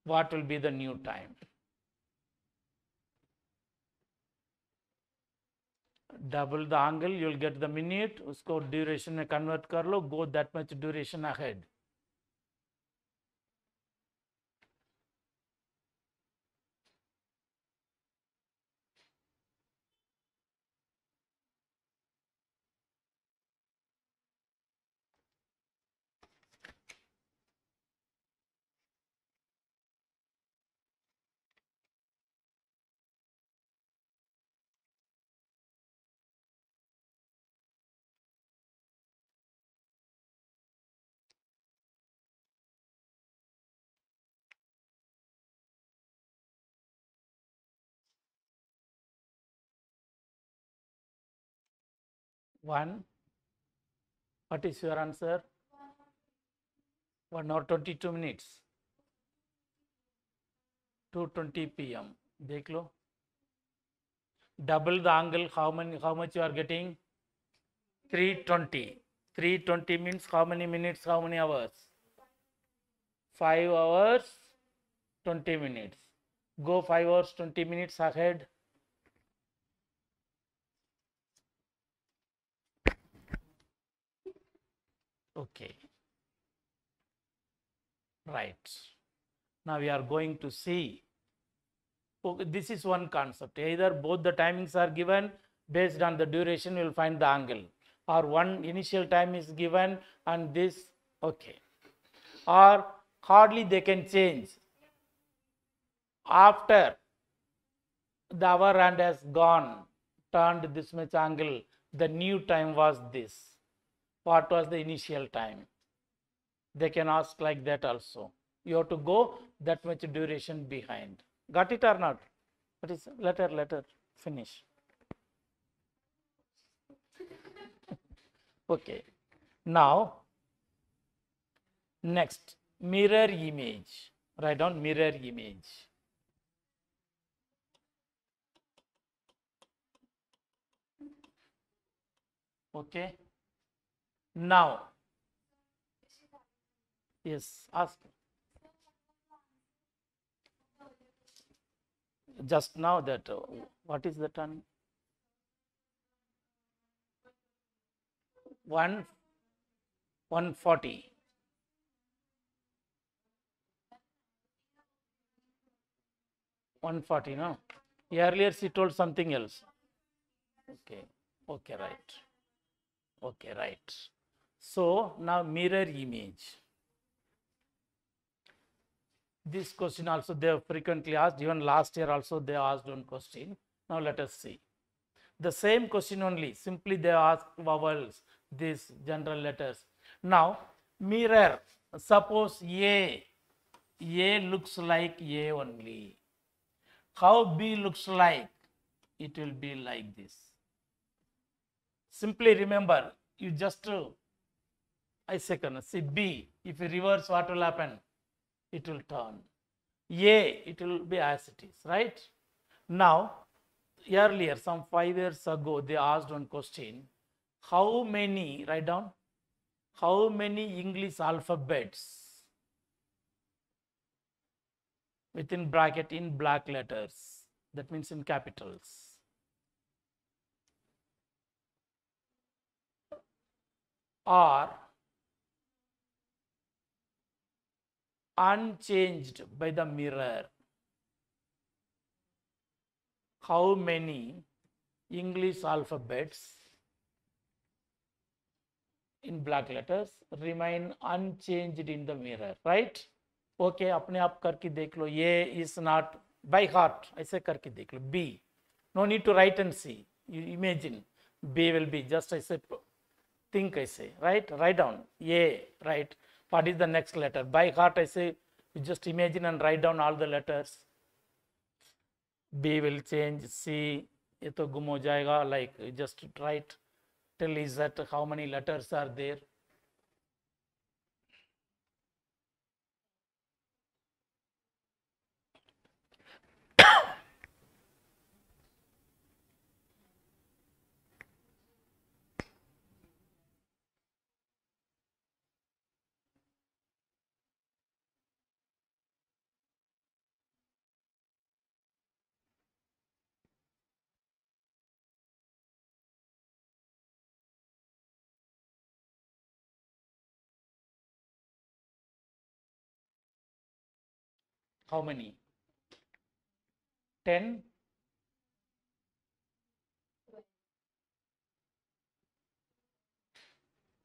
[SPEAKER 1] What will be the new time? Double the angle, you will get the minute. Usko duration में convert कर लो, go that much duration ahead. One. What is your answer? 1 hour 22 minutes. 2:20 p.m. देख लो. Double the angle. How much you are getting? 3:20. 3:20 means how many minutes? How many hours? 5 hours 20 minutes. Go 5 hours 20 minutes ahead. Okay. Right. Now we are going to see. Okay, this is one concept. Either both the timings are given, based on the duration you will find the angle, or one initial time is given and this, okay, or hardly they can change. After the hour hand has gone, turned this much angle, the new time was this. What was the initial time? They can ask like that also. You have to go that much duration behind. Got it or not? What is letter? Finish. Okay. Now, next, mirror image. Write down mirror image. Okay. Now, yes, ask. Just now that, what is the turn? 140. No? Earlier she told something else. Okay. Okay, right. Okay, right. So now mirror image. This question also they have frequently asked. Even last year also they asked one question. Now let us see. The same question only. Simply they ask vowels, these general letters. Now mirror. Suppose A looks like A only. How B looks like? It will be like this. Simply remember, you just I second see B. If you reverse, what will happen? It will turn. A, it will be as it is, right? Now, earlier, some 5 years ago, they asked one question. How many, write down, how many English alphabets within bracket in black letters? That means in capitals. Are unchanged by the mirror. How many English alphabets in black letters remain unchanged in the mirror, right? Okay, अपने आप करके देख लो. A is not by heart. ऐसे करके देख लो. B, no need to write and see. You imagine B will be just ऐसे think ऐसे, right? Write down A, right? What is the next letter? By heart ऐसे you just imagine and write down all the letters. B will change. C ये तो गुम हो जाएगा. Like just write. Tell is that how many letters are there. How many? 10?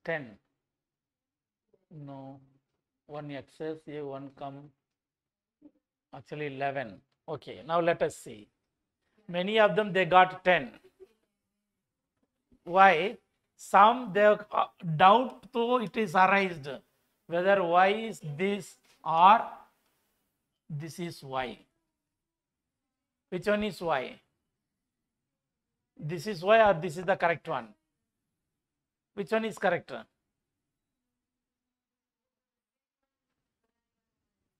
[SPEAKER 1] 10? No. One excess, here one come. Actually 11. Okay, now let us see. Many of them they got 10. Why? Some they doubt though it is arised whether Y is this or this is Y. Which one is Y? This is Y or this is the correct one? Which one is correct?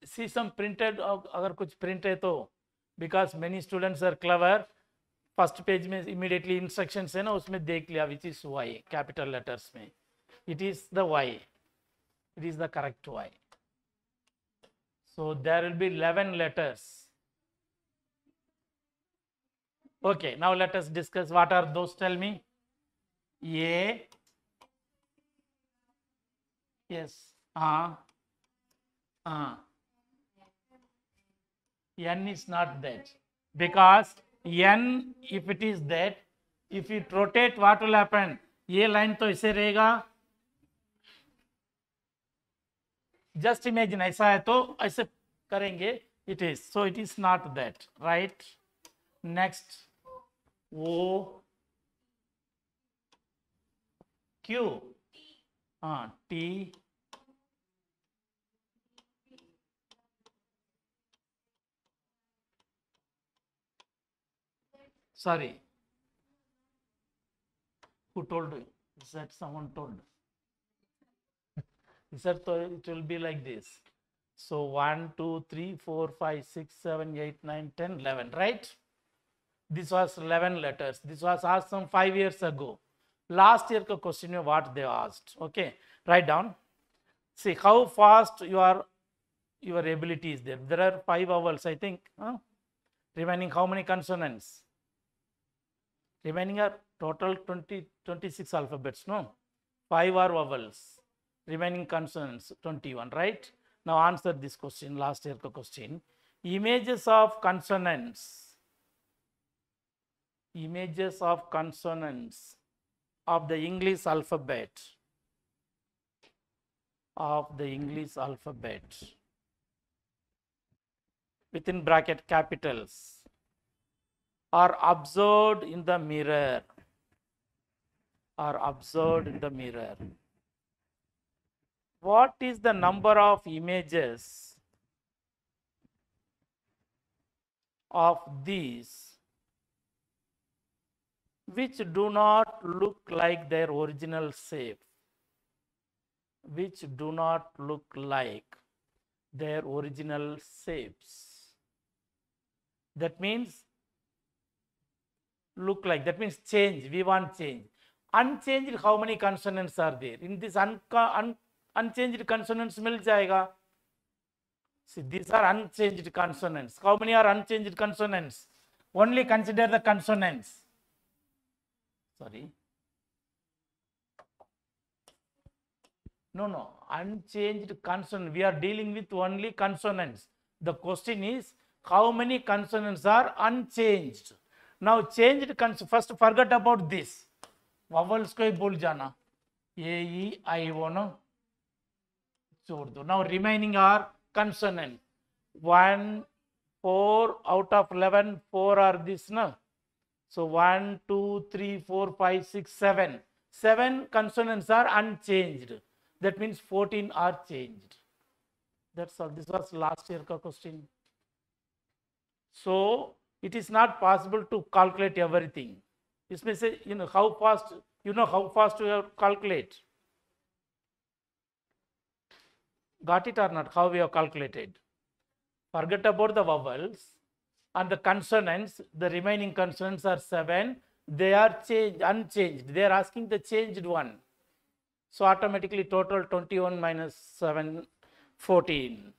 [SPEAKER 1] See some printed, अगर कुछ print है तो, because many students are clever, first page में immediately instructions है ना, उसमें देख लिया which is Y, capital letters में. It is the Y. It is the correct Y. So there will be 11 letters. Okay, now let us discuss what are those. Tell me. A. Yes. N is not that, because N, if it is that, if you rotate, what will happen? ये line तो ऐसे रहेगा. Just imagine ऐसा है तो ऐसे करेंगे. It is, so it is not that, right? Next, O, Q, T, Sorry. Who told you? Is that someone told? Is that it will be like this? So 1, 2, 3, 4, 5, 6, 7, 8, 9, 10, 11, right? This was 11 letters. This was asked some 5 years ago. Last year question what they asked. Okay, write down. See how fast your ability is there. There are 5 vowels, I think. Remaining how many consonants? Remaining are total 26 alphabets. No, 5 are vowels. Remaining consonants 21, right? Now answer this question, last year question. Images of consonants. Images of consonants of the English alphabet. Of the English alphabet. Within bracket capitals. Are observed in the mirror. Are observed in the mirror. What is the number of images of these which do not look like their original shape? Which do not look like their original shapes. That means look like, that means change, we want change. Unchanged, how many consonants are there? In this unchanged consonants mil jayega. See, these are unchanged consonants. How many are unchanged consonants? Only consider the consonants. Sorry. No, unchanged consonant. We are dealing with only consonants. The question is, how many consonants are unchanged? Now, changed consonants, first forget about this. Vowels को ही भूल जाना. A, E, I, O, no? छोड़ दो. Now, remaining are consonant. 1, 4 out of 11, 4 are this, no? So 1, 2, 3, 4, 5, 6, 7. 7 consonants are unchanged. That means 14 are changed. That's all. This was last year question. So it is not possible to calculate everything. This may say, how fast you calculate. Got it or not? How we have calculated. Forget about the vowels and the consonants. The remaining consonants are 7. They are unchanged. They are asking the changed one. So automatically total 21 minus 7, 14.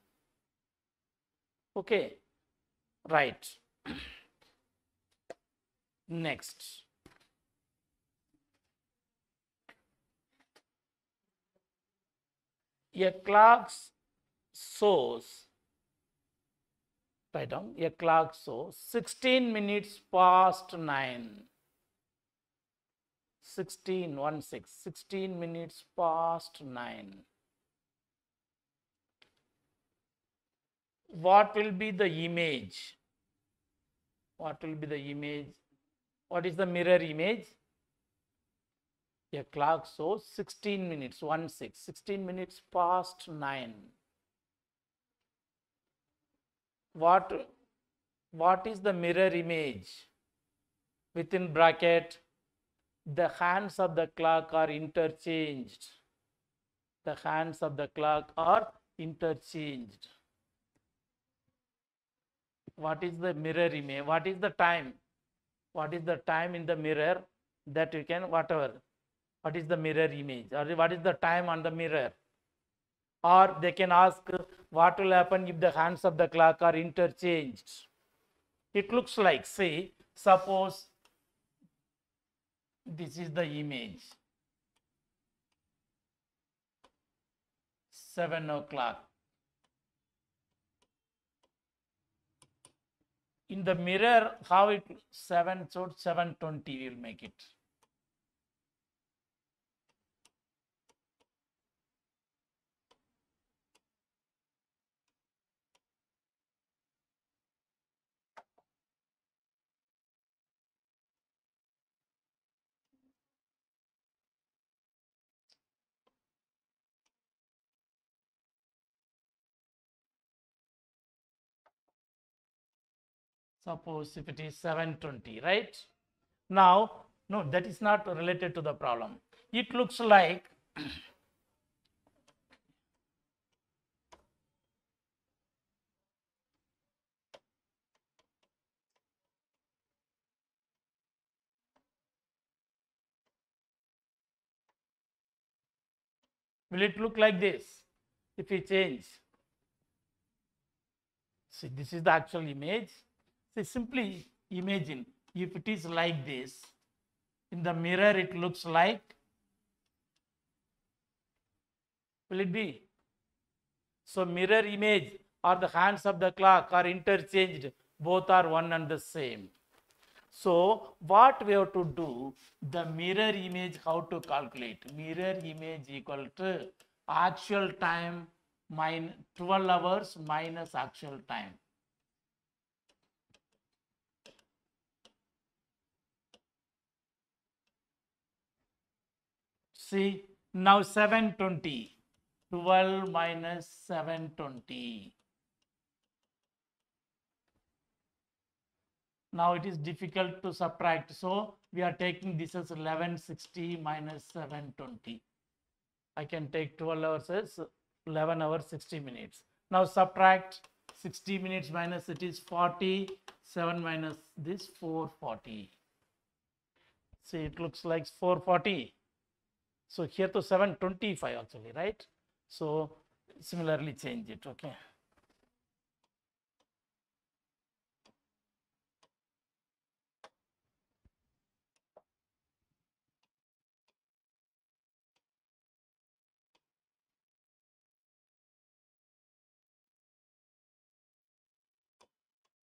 [SPEAKER 1] Okay, right. Next. A clock shows, write down, a clock shows 16 minutes past 9. 16 minutes past 9. What will be the image? What will be the image? What is the mirror image? A clock shows 16 minutes, 16 minutes past 9. What is the mirror image? Within bracket, the hands of the clock are interchanged. The hands of the clock are interchanged. What is the mirror image? What is the time? What is the time in the mirror that you can, whatever. What is the mirror image? Or what is the time on the mirror? Or they can ask what will happen if the hands of the clock are interchanged. It looks like, say, suppose this is the image. 7 o'clock. In the mirror, how it 7, so 7:20 we will make it. Suppose if it is 7:20, right? Now, no, that is not related to the problem. It looks like will it look like this if we change? See, this is the actual image. See, simply imagine if it is like this, in the mirror it looks like, will it be? So mirror image or the hands of the clock are interchanged, both are one and the same. So what we have to do, the mirror image, how to calculate? Mirror image equal to actual time minus 12 hours minus actual time. See, now 720. 12 minus 720. Now it is difficult to subtract. So we are taking this as 1160 minus 720. I can take 12 hours as 11 hours 60 minutes. Now subtract 60 minutes minus it is 40. 7 minus this 440. See, it looks like 440. So here to 725 actually, right? So similarly change it, okay.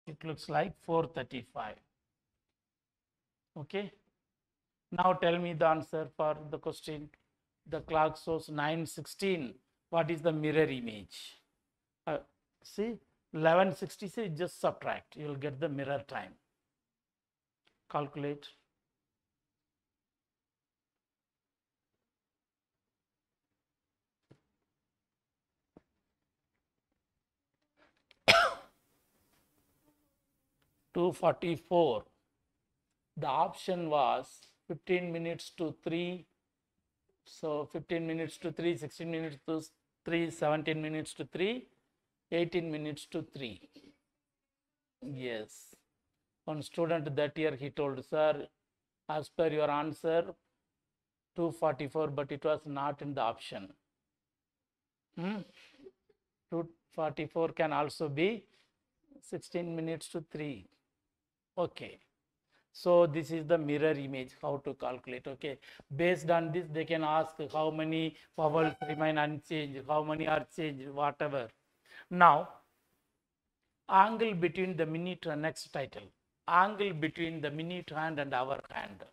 [SPEAKER 1] It looks like 435. Okay. Now tell me the answer for the question. The clock shows 9:16. What is the mirror image? See, 11:66, just subtract. You will get the mirror time. Calculate. $244. The option was 15 minutes to 3. So 15 minutes to 3, 16 minutes to 3, 17 minutes to 3, 18 minutes to 3. Yes. One student that year he told, sir, as per your answer, 244, but it was not in the option. 244 can also be 16 minutes to 3. Okay. So this is the mirror image, how to calculate, okay. Based on this, they can ask how many vowels remain unchanged, how many are changed, whatever. Now, angle between the minute and next title. Angle between the minute hand and hour hand.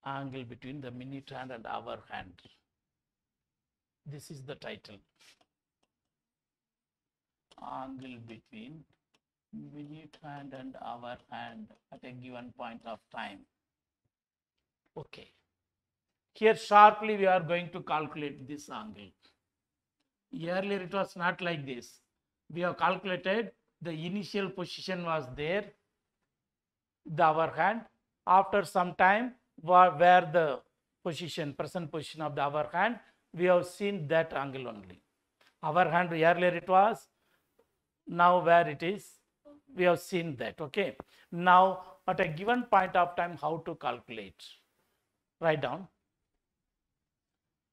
[SPEAKER 1] Angle between the minute hand and hour hand. This is the title. Angle between minute hand and hour hand at a given point of time. Okay. Here sharply we are going to calculate this angle. Earlier it was not like this. We have calculated the initial position was there, the hour hand. After some time, where the position, present position of the hour hand, we have seen that angle only. Hour hand earlier it was, now where it is, we have seen that, okay. Now at a given point of time, how to calculate? Write down.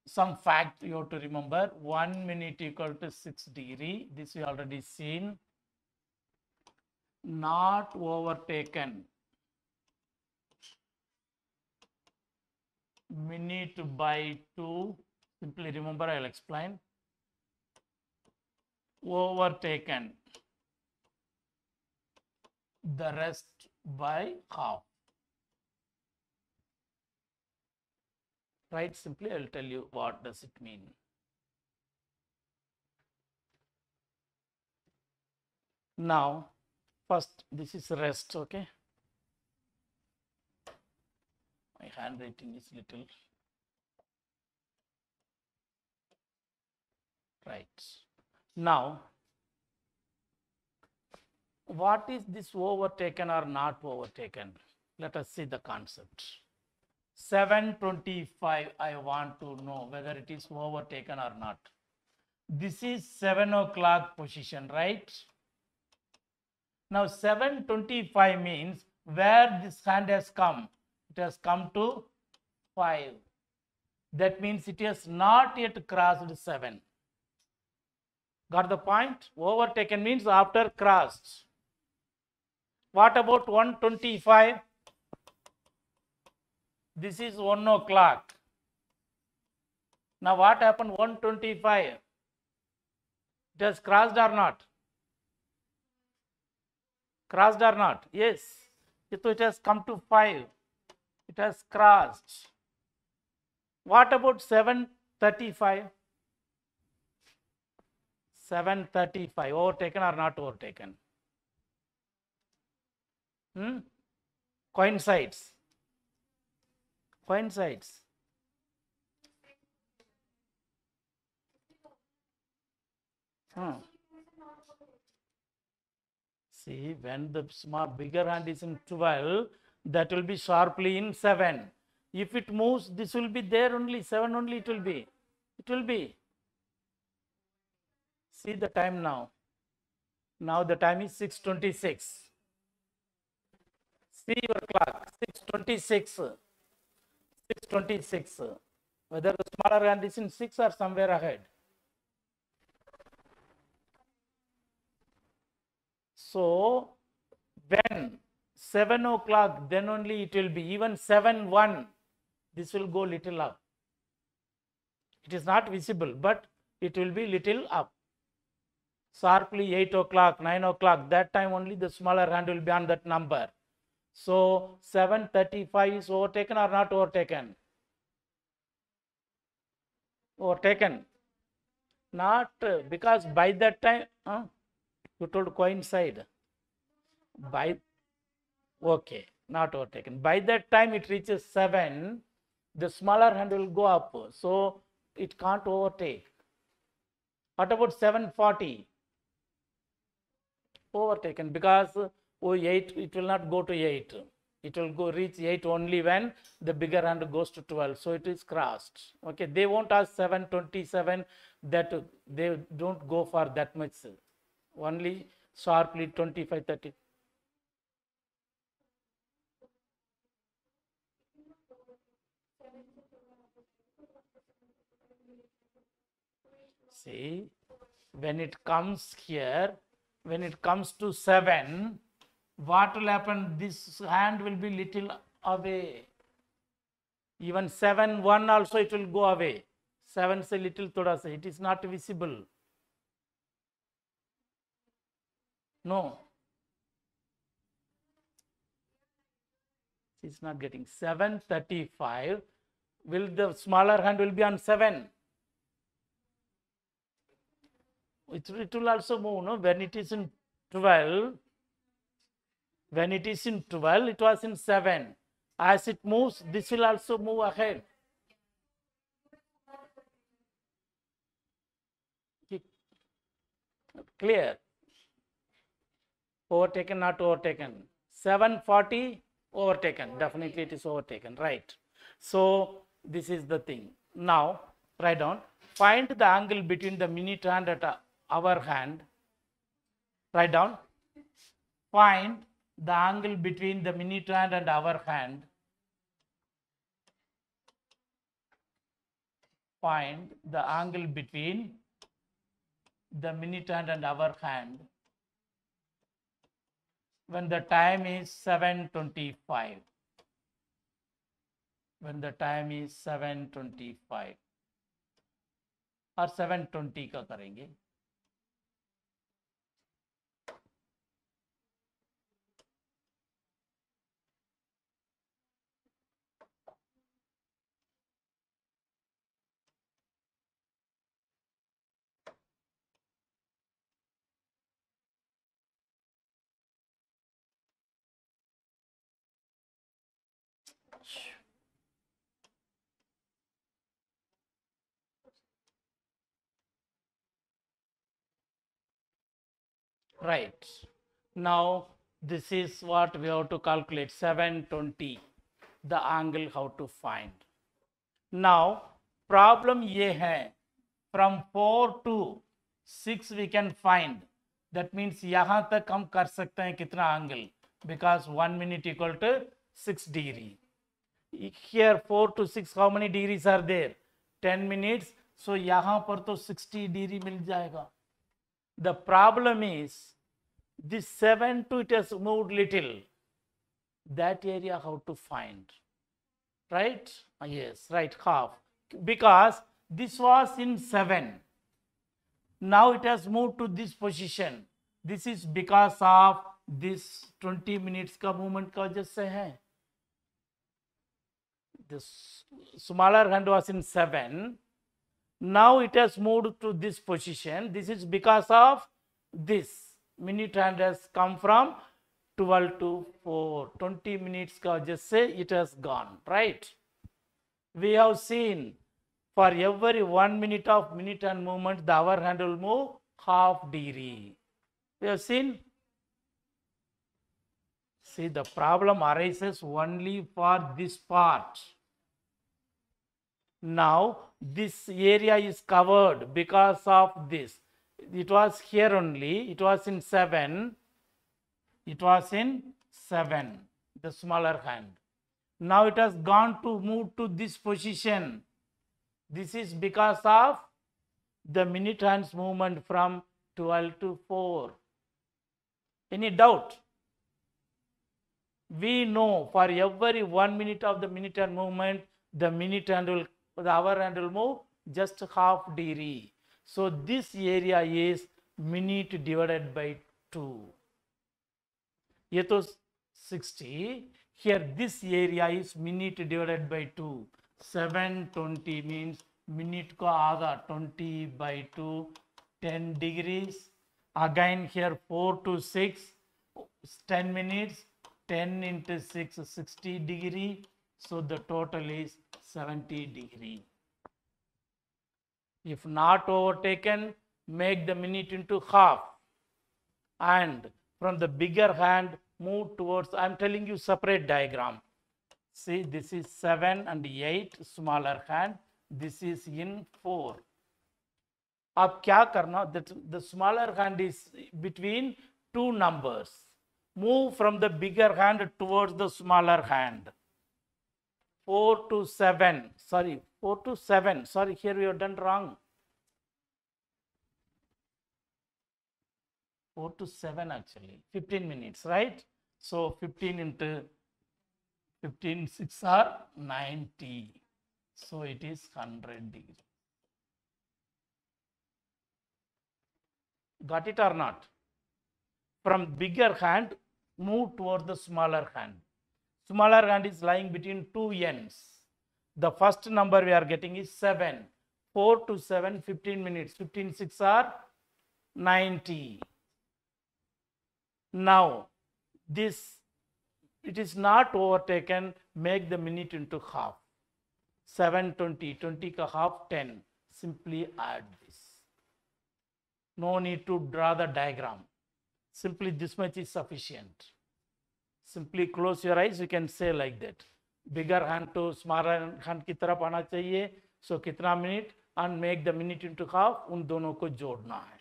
[SPEAKER 1] Some fact you have to remember. 1 minute equal to 6 degree. This we already seen. Not overtaken. Minute by 2. Simply remember, I will explain. Overtaken. The rest by half. Right? Simply I will tell you what does it mean. Now, first this is rest, okay. My handwriting is little. Right. Now, what is this overtaken or not overtaken? Let us see the concept. 7:25, I want to know whether it is overtaken or not. This is 7 o'clock position, right? Now 7:25 means where this hand has come. It has come to 5. That means it has not yet crossed 7. Got the point? Overtaken means after crossed. What about 1:25? This is 1 o'clock. Now what happened 1:25? It has crossed or not? Crossed or not? Yes. It has come to 5. It has crossed. What about 7:35? 7:35. Overtaken or not overtaken? Coincides. Coincides. See, when the bigger hand is in 12, that will be sharply in 7. If it moves, this will be there only, 7 only it will be. It will be. See the time now. Now the time is 6:26. See your clock, 6:26. 6:26. Whether the smaller hand is in 6 or somewhere ahead. So when 7 o'clock, then only it will be. Even 7:1, this will go little up. It is not visible, but it will be little up. Sharply 8 o'clock, 9 o'clock, that time only the smaller hand will be on that number. So 7:35 is overtaken or not overtaken? Overtaken. Not because by that time, you told coincide. By, okay, not overtaken. By that time it reaches 7, the smaller hand will go up. So it can't overtake. What about 7:40? Overtaken because 8, it will not go to 8. It will go reach 8 only when the bigger hand goes to 12. So it is crossed. Okay, they won't ask 7:27, that they don't go for that much. Only sharply 25, 30. See, when it comes here, when it comes to 7, what will happen? This hand will be little away. Even 7:1 also it will go away. 7 se little thoda sa, it is not visible. No. It's not getting 7:35. Will the smaller hand will be on 7? It will also move, no? When it is in 12, when it is in 12, it was in 7. As it moves, this will also move ahead. Clear? Overtaken, not overtaken. 7:40, overtaken. Definitely it is overtaken, right? So this is the thing. Now write down. Find the angle between the minute hand and hour hand. Write down. Find the angle between the minute hand and hour hand. Find the angle between the minute hand and hour hand when the time is 7:25. When the time is 7:25 और 7:20 का करेंगे. right. Now this is what we have to calculate, 720, the angle how to find. Now problem ये है, from 4 to 6 we can find, that means यहाँ तक हम कर सकते हैं कितना angle, because 1 minute equal to 6 degree. Here 4 to 6 how many degrees are there, 10 minutes, so यहाँ पर तो 60 degree मिल जाएगा. The problem is this 7 to it has moved little, that area how to find, right? Yes, right, half, because this was in 7, now it has moved to this position. This is because of this 20 minutes का movement का वजह से है. This smaller hand was in 7, now it has moved to this position. This is because of this minute hand has come from 12 to 4, 20 minutes का वजह से it has gone, right? We have seen for every 1 minute of minute hand movement, the hour hand will move half degree. We have seen. See, the problem arises only for this part. Now this area is covered because of this. It was here only, it was in 7, it was in 7, the smaller hand. Now it has gone to move to this position. This is because of the minute hands movement from 12 to 4. Any doubt? We know for every 1 minute of the minute hand movement, the minute hand will, the hour hand will move just half degree. So this area is minute divided by 2. ये तो 60. Here this area is minute divided by 2. 720 means minute को आधा, 20 by 2, 10 degrees. Again here 4 to 6, 10 minutes, 10 into 6, 60 degree. So the total is 70 degree. If not overtaken, make the minute into half. And from the bigger hand, move towards, I am telling you separate diagram. See, this is 7 and 8, smaller hand. This is in 4. अब क्या करना, the smaller hand is between two numbers. Move from the bigger hand towards the smaller hand. 4 to 7, sorry, 4 to 7, sorry, here we have done wrong. 4 to 7 actually, 15 minutes, right? So 15 into 15, 6 are 90. So it is 100 degree. Got it or not? From bigger hand, move toward the smaller hand. Smaller hand is lying between two ends. The first number we are getting is 7. 4 to 7, 15 minutes. 15, 6 are 90. Now, this, it is not overtaken, make the minute into half. 720, 20 ka half, 10. Simply add this. No need to draw the diagram. Simply this much is sufficient. Simply close your eyes, you can say like that. Bigger hand to smaller hand की तरफ आना चाहिए. So कितना minute and make the minute into half, उन दोनों को जोड़ना है.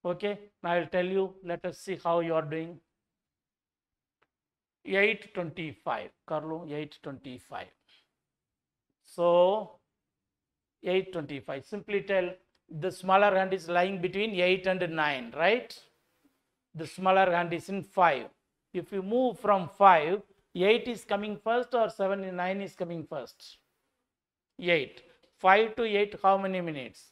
[SPEAKER 1] Okay, now I will tell you, let us see how you are doing. 825, कर लो 825. So 825, simply tell the smaller hand is lying between 8 and 9, right? The smaller hand is in 5. If you move from 5, 8 is coming first or 7 and 9 is coming first? 8. 5 to 8, how many minutes?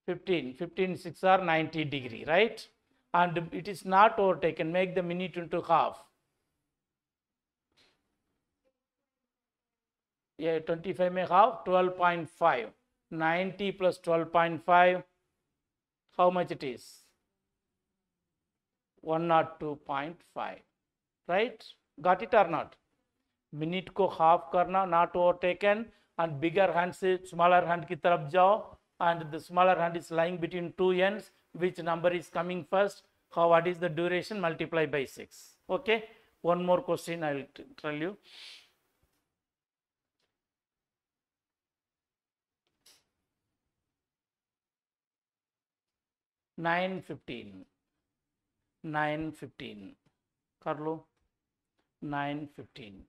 [SPEAKER 1] 15. 15, 6 are 90 degree, right? And it is not overtaken. Make the minute into half. Yeah, 25 may half, 12.5. 90 plus 12.5. How much it is? 102.5. Right? Got it or not? Minute ko half karna, not overtaken, and bigger hand से smaller hand की तरफ जाओ, and the smaller hand is lying between two ends. Which number is coming first? What is the duration? Multiply by 6. Okay. One more question I will tell you. Nine 15. 9:15. कर लो 9:15.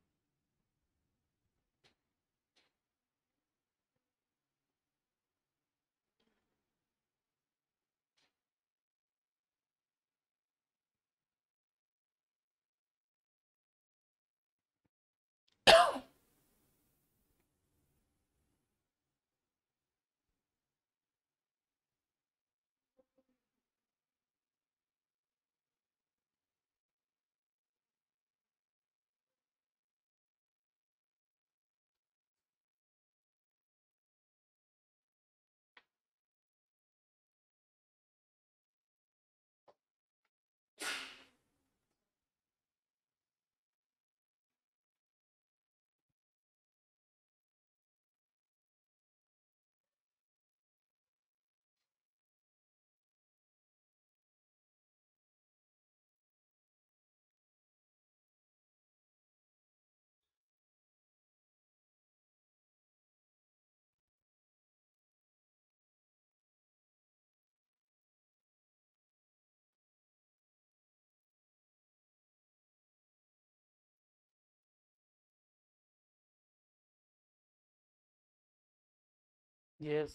[SPEAKER 1] Yes.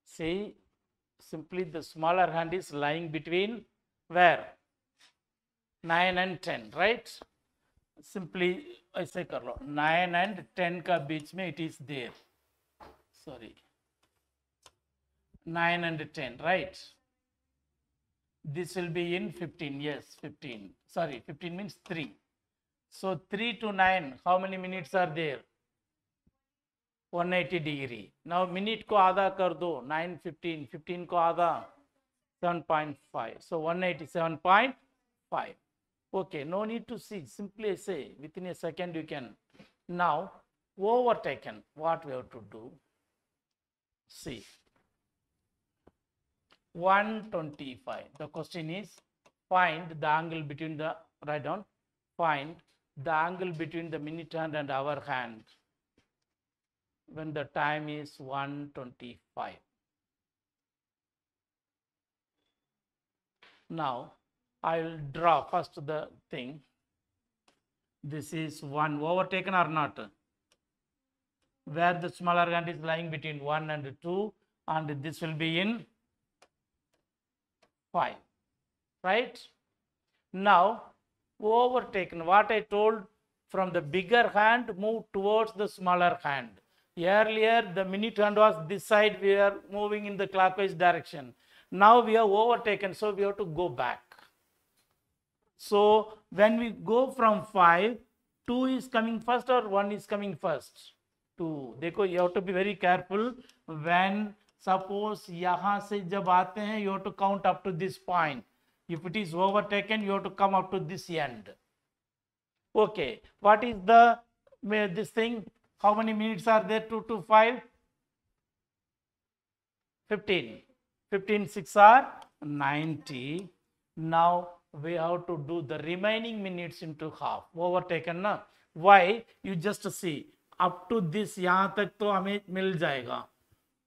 [SPEAKER 1] See, simply the smaller hand is lying between where? 9 and 10, right? Simply ऐसे कर लो 9 and 10 का बीच में it is there. Sorry. 9 and 10, right? This will be in 15. Yes, 15. Sorry, 15 means 3. So 3 to 9, how many minutes are there? 180 degree. Now minute को आधा कर दो 9 15, 15 को आधा 7.5. So 187.5. Okay, no need to see. Simply say within a second you can. Now overtaken. What we have to do? See. 125. The question is find the angle between the, write down, find the angle between the minute hand and hour hand when the time is 125. Now I will draw first the thing. This is 1 overtaken or not? Where the smaller hand is lying between 1 and 2, and this will be in 5, right? Now overtaken, what I told, from the bigger hand move towards the smaller hand. Earlier the minute hand was this side, we are moving in the clockwise direction. Now we are overtaken, so we have to go back. So when we go from 5, 2 is coming first or 1 is coming first? 2. देखो, you have to be very careful. When suppose यहाँ से जब आते हैं, you have to count up to this point. If it is overtaken, you have to come up to this end. Okay, what is the this thing? How many minutes are there? 2 to 5? 15. 15 6 are 90. Now we have to do the remaining minutes into half. Overtaken ना? Why? You just see. Up to this यहाँ तक तो हमें मिल जाएगा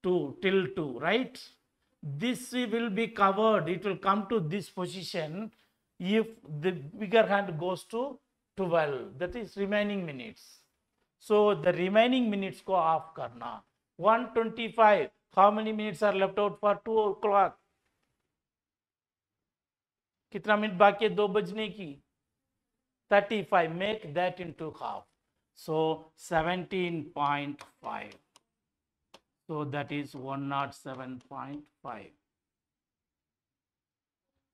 [SPEAKER 1] 2 till 2, right? This will be covered. It will come to this position if the bigger hand goes to 12. That is remaining minutes. So the remaining minutes को off करना. 125. How many minutes are left out for 2 o'clock? कितना minute बाकी है 2 बजने की? 35. Make that into half. So 17.5. So that is 107.5.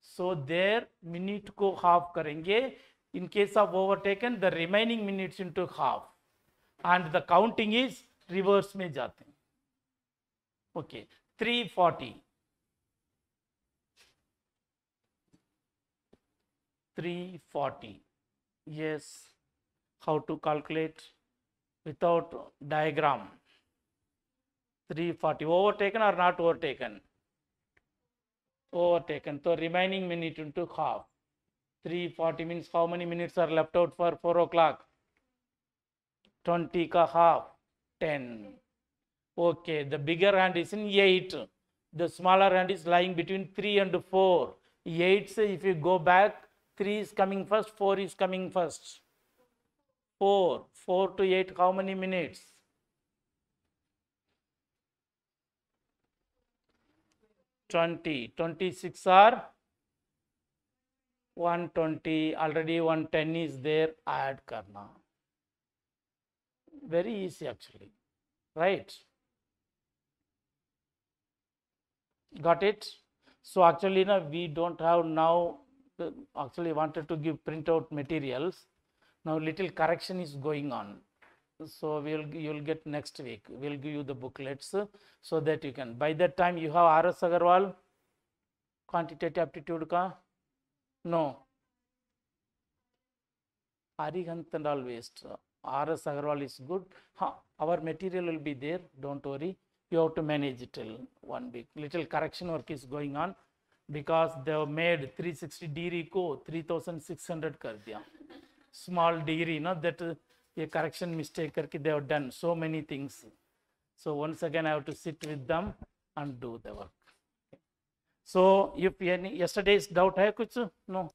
[SPEAKER 1] So there minute को half करेंगे. In case of overtaken, the remaining minutes into half, and the counting is reverse में जाते हैं. Okay, 340. 340. Yes. How to calculate? without diagram. 340 overtaken or not overtaken? Overtaken. So remaining minute into half. 340 means how many minutes are left out for 4 o'clock? 20 ka half, 10. Okay, the bigger hand is in 8. The smaller hand is lying between 3 and 4. 8, if you go back, 3 is coming first, 4 is coming first. 4. 4 to 8, how many minutes? 20. 26 are 120. Already 110 is there. Add karna. Very easy actually. Right? Got it? So actually we don't have now, actually wanted to give printout materials. Now little correction is going on. So you'll get next week. We'll give you the booklets so that you can. By that time you have R.S. Agarwal, quantitative aptitude ka? No. Arihant and all waste. R.S. Agarwal is good. Our material will be there. Don't worry. You have to manage it till 1 week. Little correction work is going on because they have made 360 degree ko 3600 kar diya. Small degree, that a correction mistake karke they have done so many things. So once again I have to sit with them and do the work. So if any yesterday's doubt hai kuch? No.